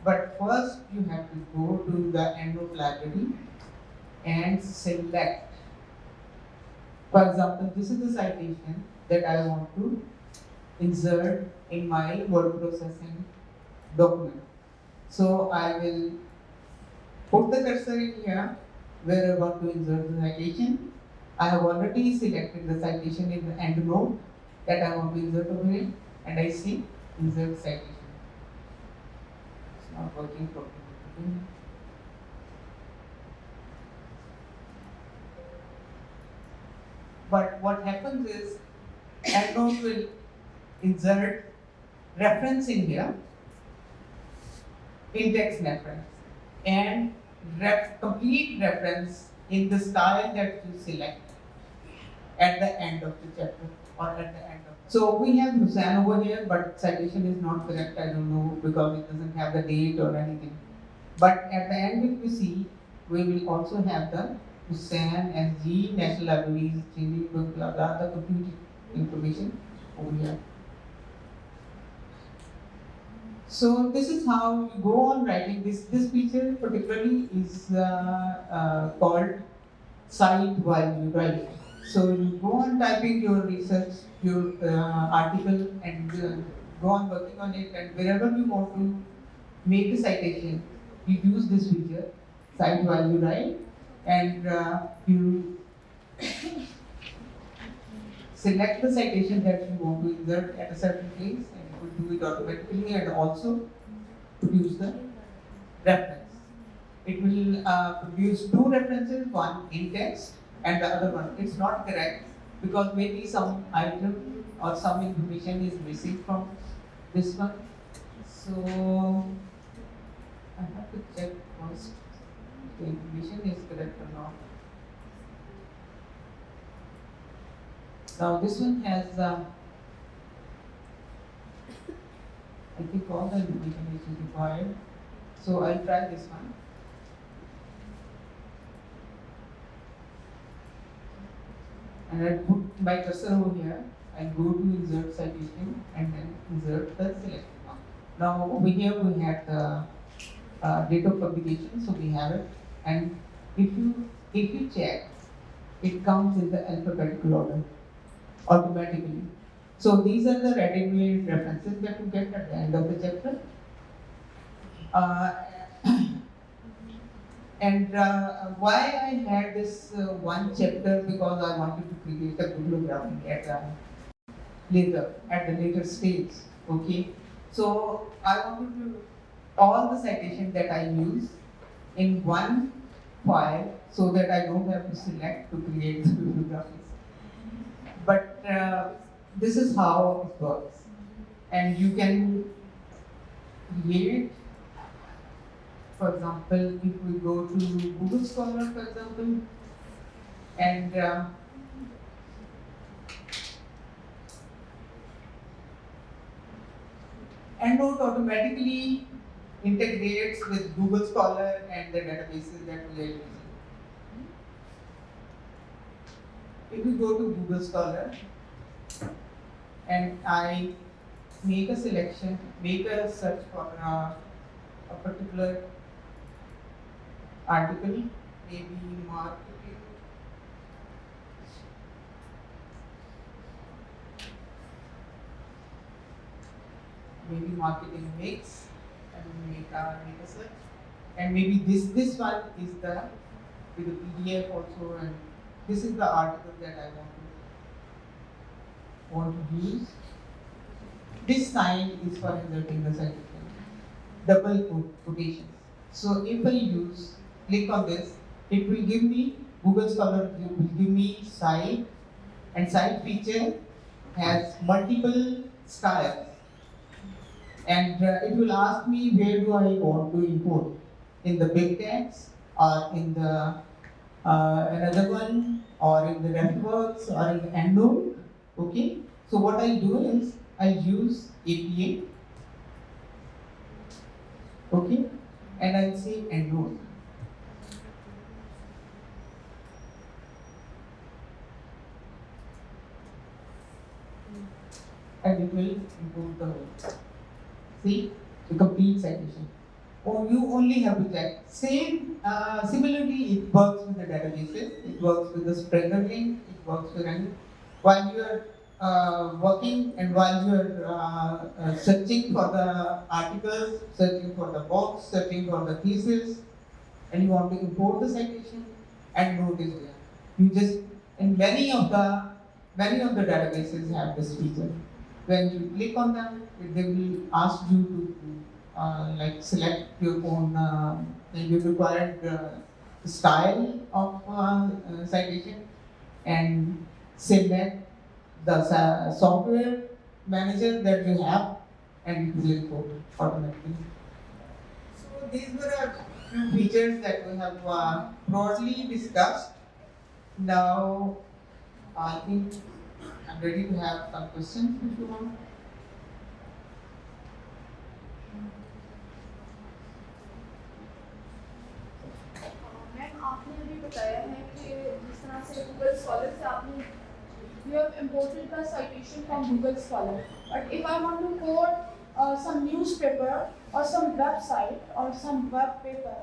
but first you have to go to the EndNote library and select. For example, this is the citation that I want to insert in my word processing document. So I will put the cursor in here where I want to insert the citation. I have already selected the citation in the EndNote that I want to insert over here, and I see insert citation. It's not working properly. But what happens is EndNote will insert reference in here, index reference, and complete reference in the style that you select at the end of the chapter or at the end of. So we have Hussain over here, but citation is not correct. I don't know because it doesn't have the date or anything. But at the end, if you see, we will also have the Hussain, SG, National Libraries, changing blah blah, the complete information over here. So this is how you go on writing this. This feature particularly is called cite while you write. So you go on typing your research, your article, and go on working on it. And wherever you want to make a citation, you use this feature, cite while you write, and you select the citation that you want to insert at a certain place, and it will do it automatically, and also produce the reference. It will produce two references, one in text and the other one. It's not correct because maybe some item or some information is missing from this one. So I have to check first if the information is correct or not. Now this one has, I think all the information which is required. So I'll try this one. And I put my cursor over here. I go to insert citation and then insert the select. Now over here we have the date of publication, so we have it. And if you check, it comes in the alphabetical order automatically. So these are the ready-made references that you get at the end of the chapter. Why I had this one chapter, because I wanted to create a bibliography at the later stage. Okay, so I wanted to all the citations that I use in one file so that I don't have to select to create the bibliographies. But this is how it works, and you can create. For example, if we go to Google Scholar, for example, and EndNote automatically integrates with Google Scholar and the databases that we are using. if you go to Google Scholar and I make a selection, make a search for a particular article, maybe marketing, mix, and make a search, and maybe this one is the with the PDF also, and this is the article that I want to use. This sign is for inserting the citation, double quotations. So if I click on this, it will give me, Google Scholar will give me site, and site feature has multiple styles. And it will ask me where do I want to import, in the big text, or in the another one, or in the reference, or in the EndNote. Okay. So what I'll do is I'll use APA. Okay, and I'll say EndNote. And it will import the whole. See, the complete citation. Or you only have to check. Similarly, it works with the databases, it works with the spreader link, it works with any. While you are working and while you are searching for the articles, searching for the box, searching for the thesis, and you want to import the citation, EndNote is there. You just, and many of the databases have this feature. When you click on them, they will ask you to select your own your required style of citation, and select the software manager that you have, and it will import automatically. So these were a few features that we have broadly discussed. Now I think I'm ready to have some questions if you want. Ma'am आपने अभी बताया है कि जिस तरह से Google scholar से आपने you have imported the citation from Google Scholar. But if I want to quote some newspaper or some website or some web paper,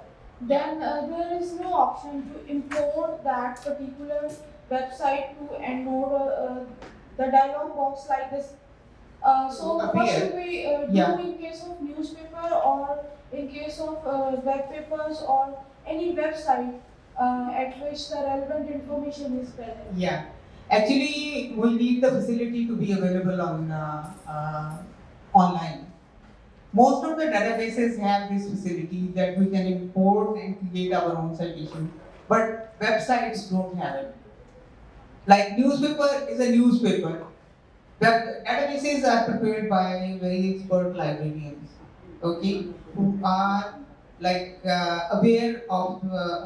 then there is no option to import that particular website to EndNote or the dialog box like this. So what should we do in case of newspaper or in case of web papers or any website at which the relevant information is present? Yeah. Actually, we need the facility to be available on online. Most of the databases have this facility that we can import and create our own citation, but websites don't have it. Like newspaper is a newspaper. The databases are prepared by very expert librarians, okay, who are aware of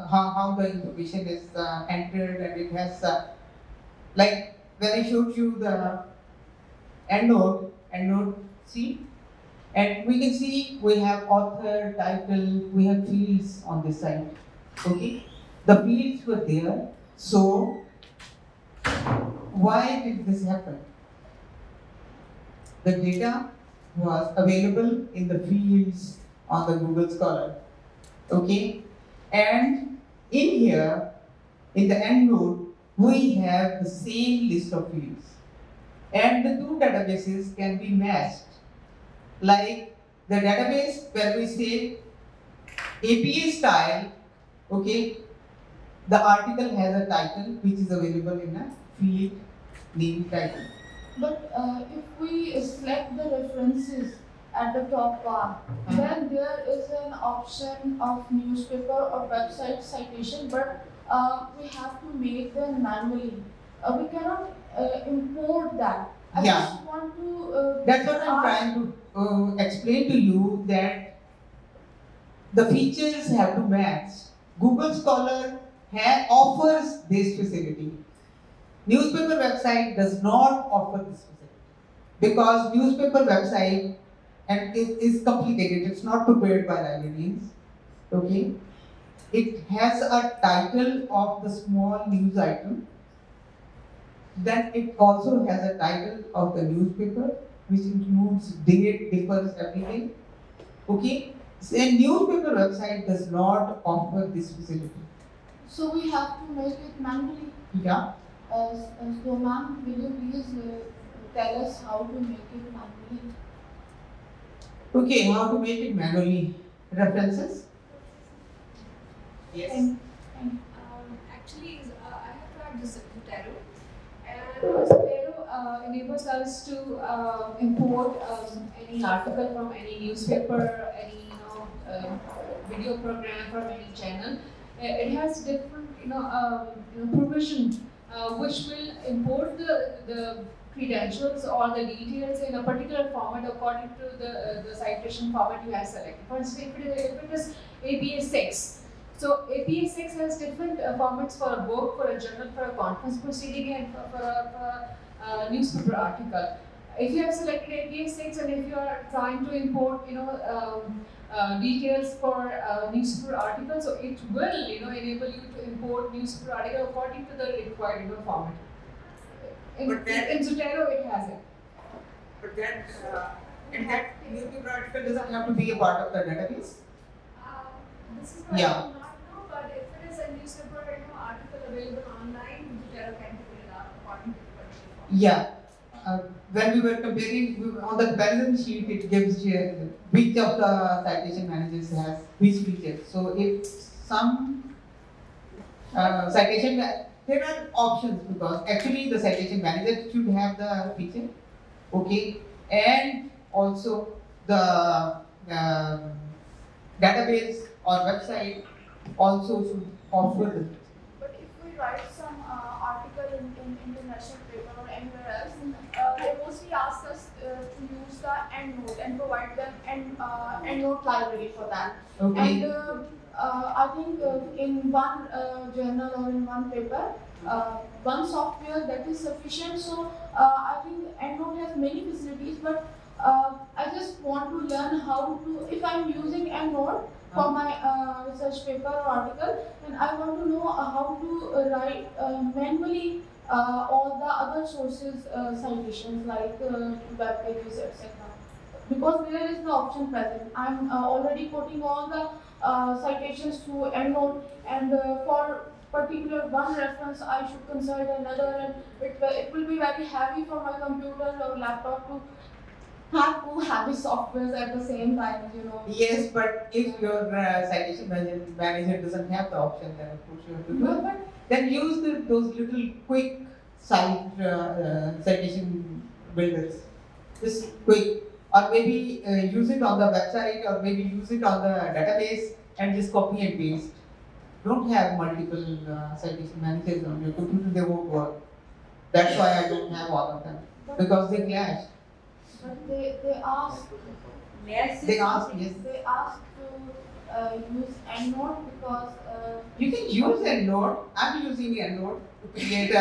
how the information is entered, and it has like when I showed you the EndNote, see, and we can see we have author, title, we have fields on this side. Okay, the fields were there. So why did this happen? The data was available in the fields on the Google Scholar. Okay, and in here, in the EndNote, we have the same list of fields, and the two databases can be matched. Like the database where we say APA style, okay, the article has a title which is available in a field named title. But if we select the references at the top bar, then there is an option of newspaper or website citation, but we have to make them manually. We cannot import that. I just want to. That's what I'm trying to explain to you, that the features have to match. Google Scholar offers this facility. Newspaper website does not offer this facility, because newspaper website and it is complicated. It's not prepared by librarians. Okay, it has a title of the small news item, then it also has a title of the newspaper, which includes date, differs, everything. Okay? A newspaper website does not offer this facility. So we have to make it manually. Yeah. So ma'am, will you please tell us how to make it manually? Okay, how to make it manually? References? Yes. Actually, I have tried this Zotero, and Zotero enables us to import any article from any newspaper, any video program from any channel. It has different provision which will import the credentials or the details in a particular format according to the citation format you have selected. For instance, if it is APA 6. So APA 6 has different formats for a book, for a journal, for a conference proceeding, and for a newspaper article. If you have selected APA 6 and if you are trying to import, details for newspaper article, so it will, enable you to import newspaper article according to the required, format. In Zotero, it has it. But that in that newspaper article doesn't have to be a part of the database. This is what I do not know, but if it is a newspaper article available online, Zotero can figure it out according to the particular format. Yeah. When we were comparing on the comparison sheet, it gives you which of the citation managers has which features. So if some citation, there are options because actually the citation manager should have the feature, okay, and also the database or website also should offer the feature. But if we write some article in international paper or anywhere else, they mostly ask us to use the EndNote and provide them EndNote library for that. Okay. And I think in one journal or in one paper, one software that is sufficient. So I think EndNote has many facilities, but I just want to learn how to, if I'm using EndNote for my research paper or article, then I want to know how to write manually all the other sources citations like web pages, etc. Because there is the option present. I'm already putting all the citations to EndNote, and for particular one reference I should consult another, and it will be very heavy for my computer or laptop to have two heavy softwares at the same time, Yes, but if your citation manager doesn't have the option, then of course you have to do it. Then use those little quick citation builders. Just quick. Or maybe use it on the website, or maybe use it on the database and just copy and paste. Don't have multiple citation managers on your computer, they won't work. That's why I don't have all of them, because they clash. But they ask. Yes. They ask, yes. They ask to use EndNote because. You can use EndNote. I'm using EndNote to create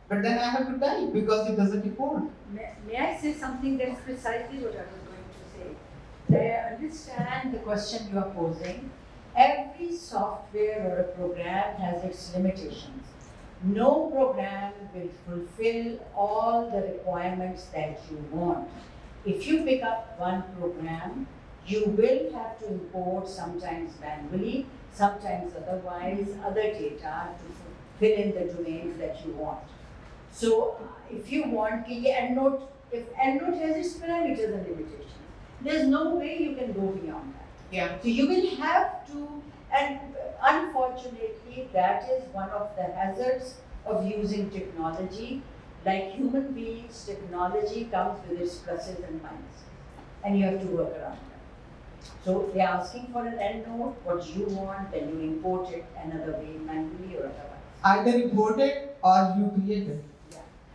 but then I have to type because it doesn't import. May I say something that's precisely what I was going to say? I understand the question you are posing. Every software or a program has its limitations. No program will fulfill all the requirements that you want. If you pick up one program, you will have to import sometimes manually, sometimes otherwise, other data to fill in the domains that you want. So if you want EndNote, if EndNote has its parameters and limitations, there's no way you can go beyond that. Yeah. So you will have to, and unfortunately, that is one of the hazards of using technology. Like human beings, technology comes with its pluses and minuses, and you have to work around them. So they're asking for an EndNote, what you want, then you import it another way, manually or otherwise. Either import it or you create it.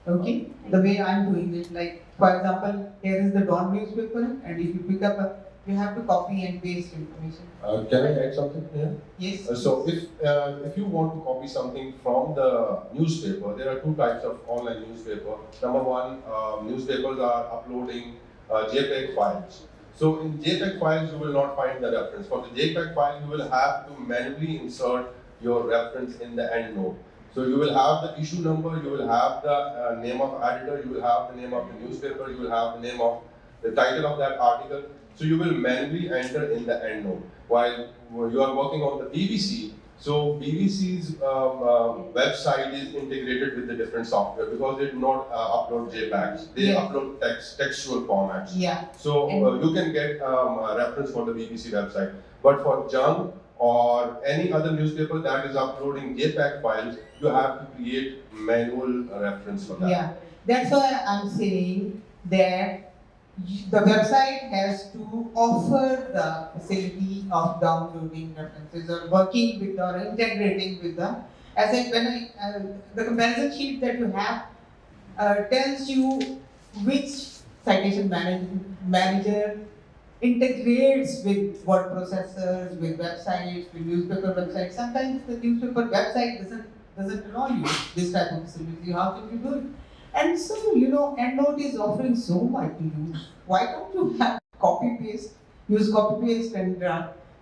Okay, the way I'm doing it, like for example, here is the Dawn newspaper, and if you pick up you have to copy and paste information. Can I add something here? Yes. So if you want to copy something from the newspaper, there are two types of online newspaper. Number one, newspapers are uploading JPEG files. So in JPEG files, you will not find the reference. For the JPEG file, you will have to manually insert your reference in the EndNote. So you will have the issue number, you will have the name of editor, you will have the name of the newspaper, you will have the name of the title of that article. So you will manually enter in the EndNote. While you are working on the BBC, so BBC's website is integrated with the different software because they do not upload JPEGs. They upload textual formats. Yeah. So you can get a reference for the BBC website. But for Jung or any other newspaper that is uploading JPEG files, you have to create manual reference for that. Yeah, that's why I'm saying that the website has to offer the facility of downloading references or working with or integrating with the. As I the comparison sheet that you have tells you which citation manager integrates with word processors, with websites, with newspaper websites. Sometimes the newspaper website doesn't allow you this type of facility. How can you do it? And so, EndNote is offering so much to you. Why don't you have copy paste, use copy paste and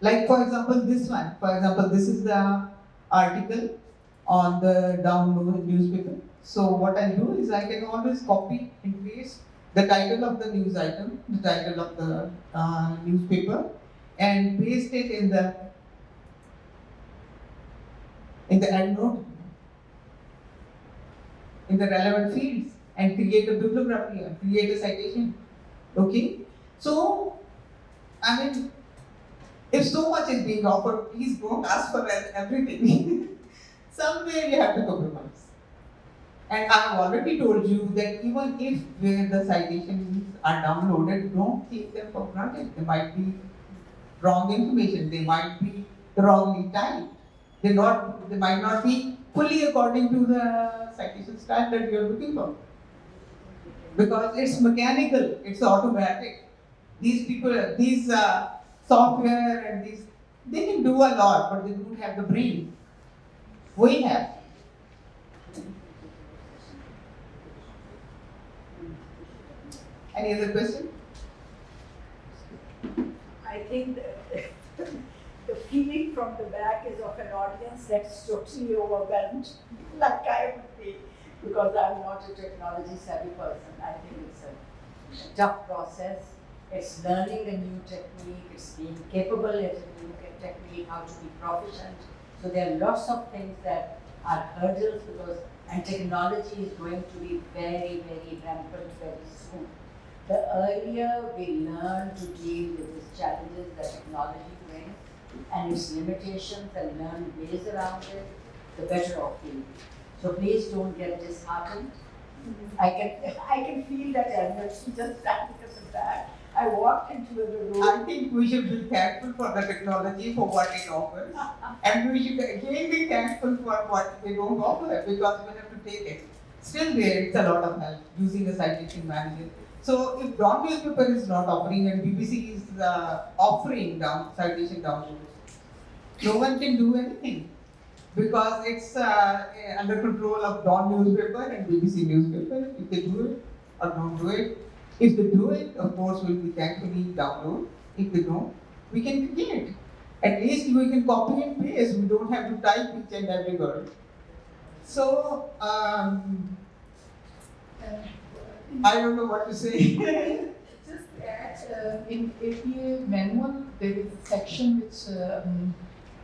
like for example this one. For example, this is the article on the download newspaper. So what I do is I can always copy and paste the title of the news item, the title of the newspaper, and paste it in the EndNote, in the relevant fields, and create a bibliography or create a citation. Okay? So, I mean, if so much is being offered, please don't ask for everything. Somewhere you have to compromise. And I have already told you that even if where the citations are downloaded, don't take them for granted. They might be wrong information, they might be wrongly typed. They might not be fully according to the citation style that you're looking for. Because it's mechanical, it's automatic. These people, these software and they can do a lot, but they don't have the brain. We have. Any other question? I think the feeling from the back is of an audience that's totally overwhelmed, like I would be, because I'm not a technology savvy person. I think it's a tough process. It's learning a new technique, it's being capable at a new technique, how to be proficient. So there are lots of things that are hurdles and technology is going to be very, very rampant very soon. The earlier we learn to deal with these challenges that technology brings and its limitations and learn ways around it, the better off we'll be. So please don't get disheartened. I can feel that energy just standing at the back. I walked into the room. I think we should be thankful for the technology for what it offers, and we should again be thankful for what they don't offer because we have to take it. Still, it's a lot of help using the Citation Manager. So if Dawn newspaper is not offering and BBC is offering citation downloads, no one can do anything because it's under control of Dawn newspaper and BBC newspaper. If they do it or don't do it, if they do it, of course, we'll be thankfully download. If they don't, we can create. At least we can copy and paste. We don't have to type each and every word. So. I don't know what to say. Just add, in APA manual, there is a section which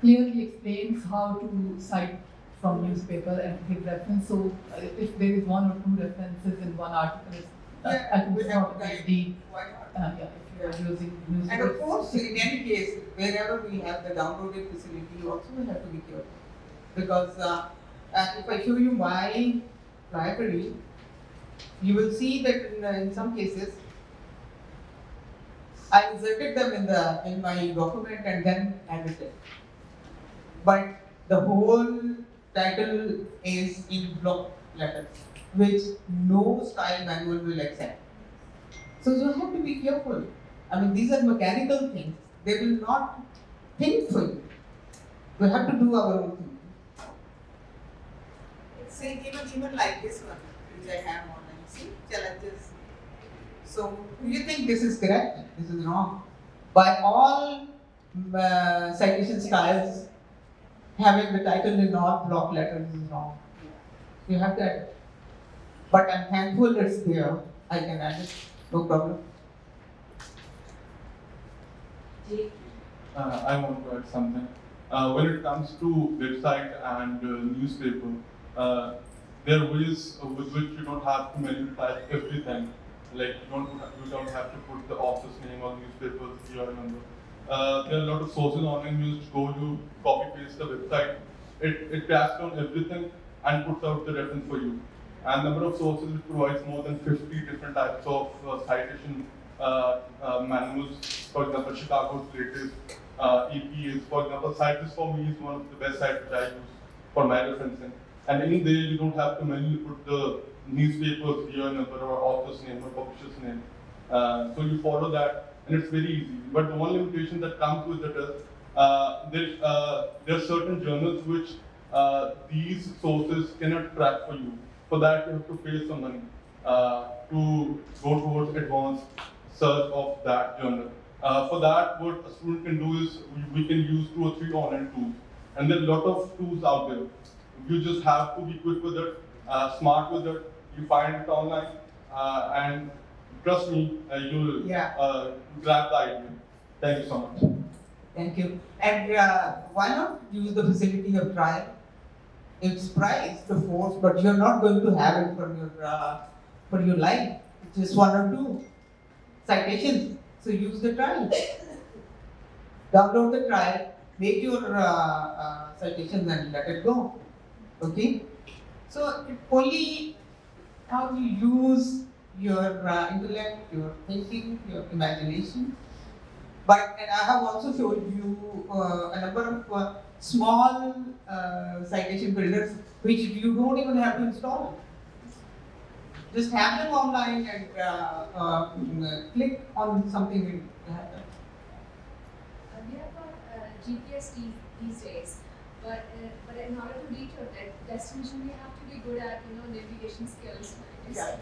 clearly explains how to cite from newspaper and give reference. So if there is one or two references in one article, I think it's not a big deal. Why not? If you are using newspaper. And of course, in any case, wherever we have the downloaded facility, also we have to be careful. Because if I show you my library, you will see that in some cases, I inserted them in my document and then edited. But the whole title is in block letters, which no style manual will accept. So you have to be careful. I mean, these are mechanical things. They will not think for you. We have to do our own thing. It's saying even like this one, which I have online. See, challenges. So, do you think this is correct? This is wrong. By all citation styles, having the title in all block letters is wrong. You have to add it. But I'm thankful it's there. I can add it, no problem. I want to add something. When it comes to website and newspaper, there are ways with which you don't have to manually type everything. Like you don't have to put the author's name on newspapers, your number. There are a lot of sources online you just go, you copy paste the website. It tracks down everything and puts out the reference for you. And number of sources it provides more than 50 different types of citation manuals. For example, Chicago's latest EPAs. For example, Citus for me is one of the best sites which I use for my referencing. And in there, you don't have to manually put the newspaper's year number or author's name or publisher's name. So you follow that, and it's very easy. But the one limitation that comes with it is there are certain journals which these sources cannot track for you. For that, you have to pay some money to go towards advanced search of that journal. For that, what a student can do is we can use 2 or 3 online tools. And there are a lot of tools out there. You just have to be quick with it, smart with it. You find it online, and trust me, you'll grab the idea. Thank you so much. Thank you. And why not use the facility of trial? It's priced, of course, but you're not going to have it for your life. It's just 1 or 2 citations. So use the trial. Download the trial, make your citations and let it go. Okay? So it only how you use your intellect, your thinking, your imagination. And I have also showed you a number of small citation builders which you don't even have to install. Just have them online and click on something and have them. We have got GPS these days, but in order to reach your destination, we have to be good at navigation skills. Yeah.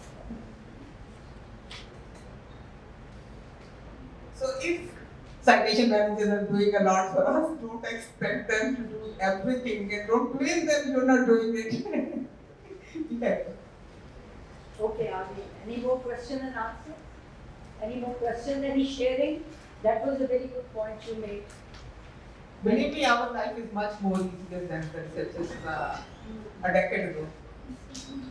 So if citation managers are doing a lot for us, don't expect them to do everything and don't blame them you're not doing it. Yeah. Okay, Adi, any more question and answer? Any more question, any sharing? That was a very good point you made. Believe me, our life is much more easier than just a decade ago.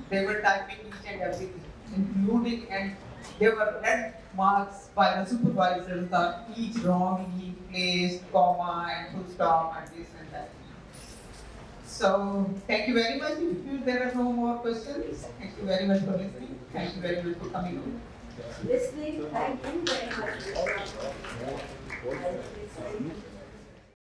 They were typing each and everything, including, and there were red marks by the supervisors that each wrongly placed, comma, and full stop, and this and that. So, thank you very much. If there are no more questions, thank you very much for listening. Thank you very much for coming over. Listening, thank you very much.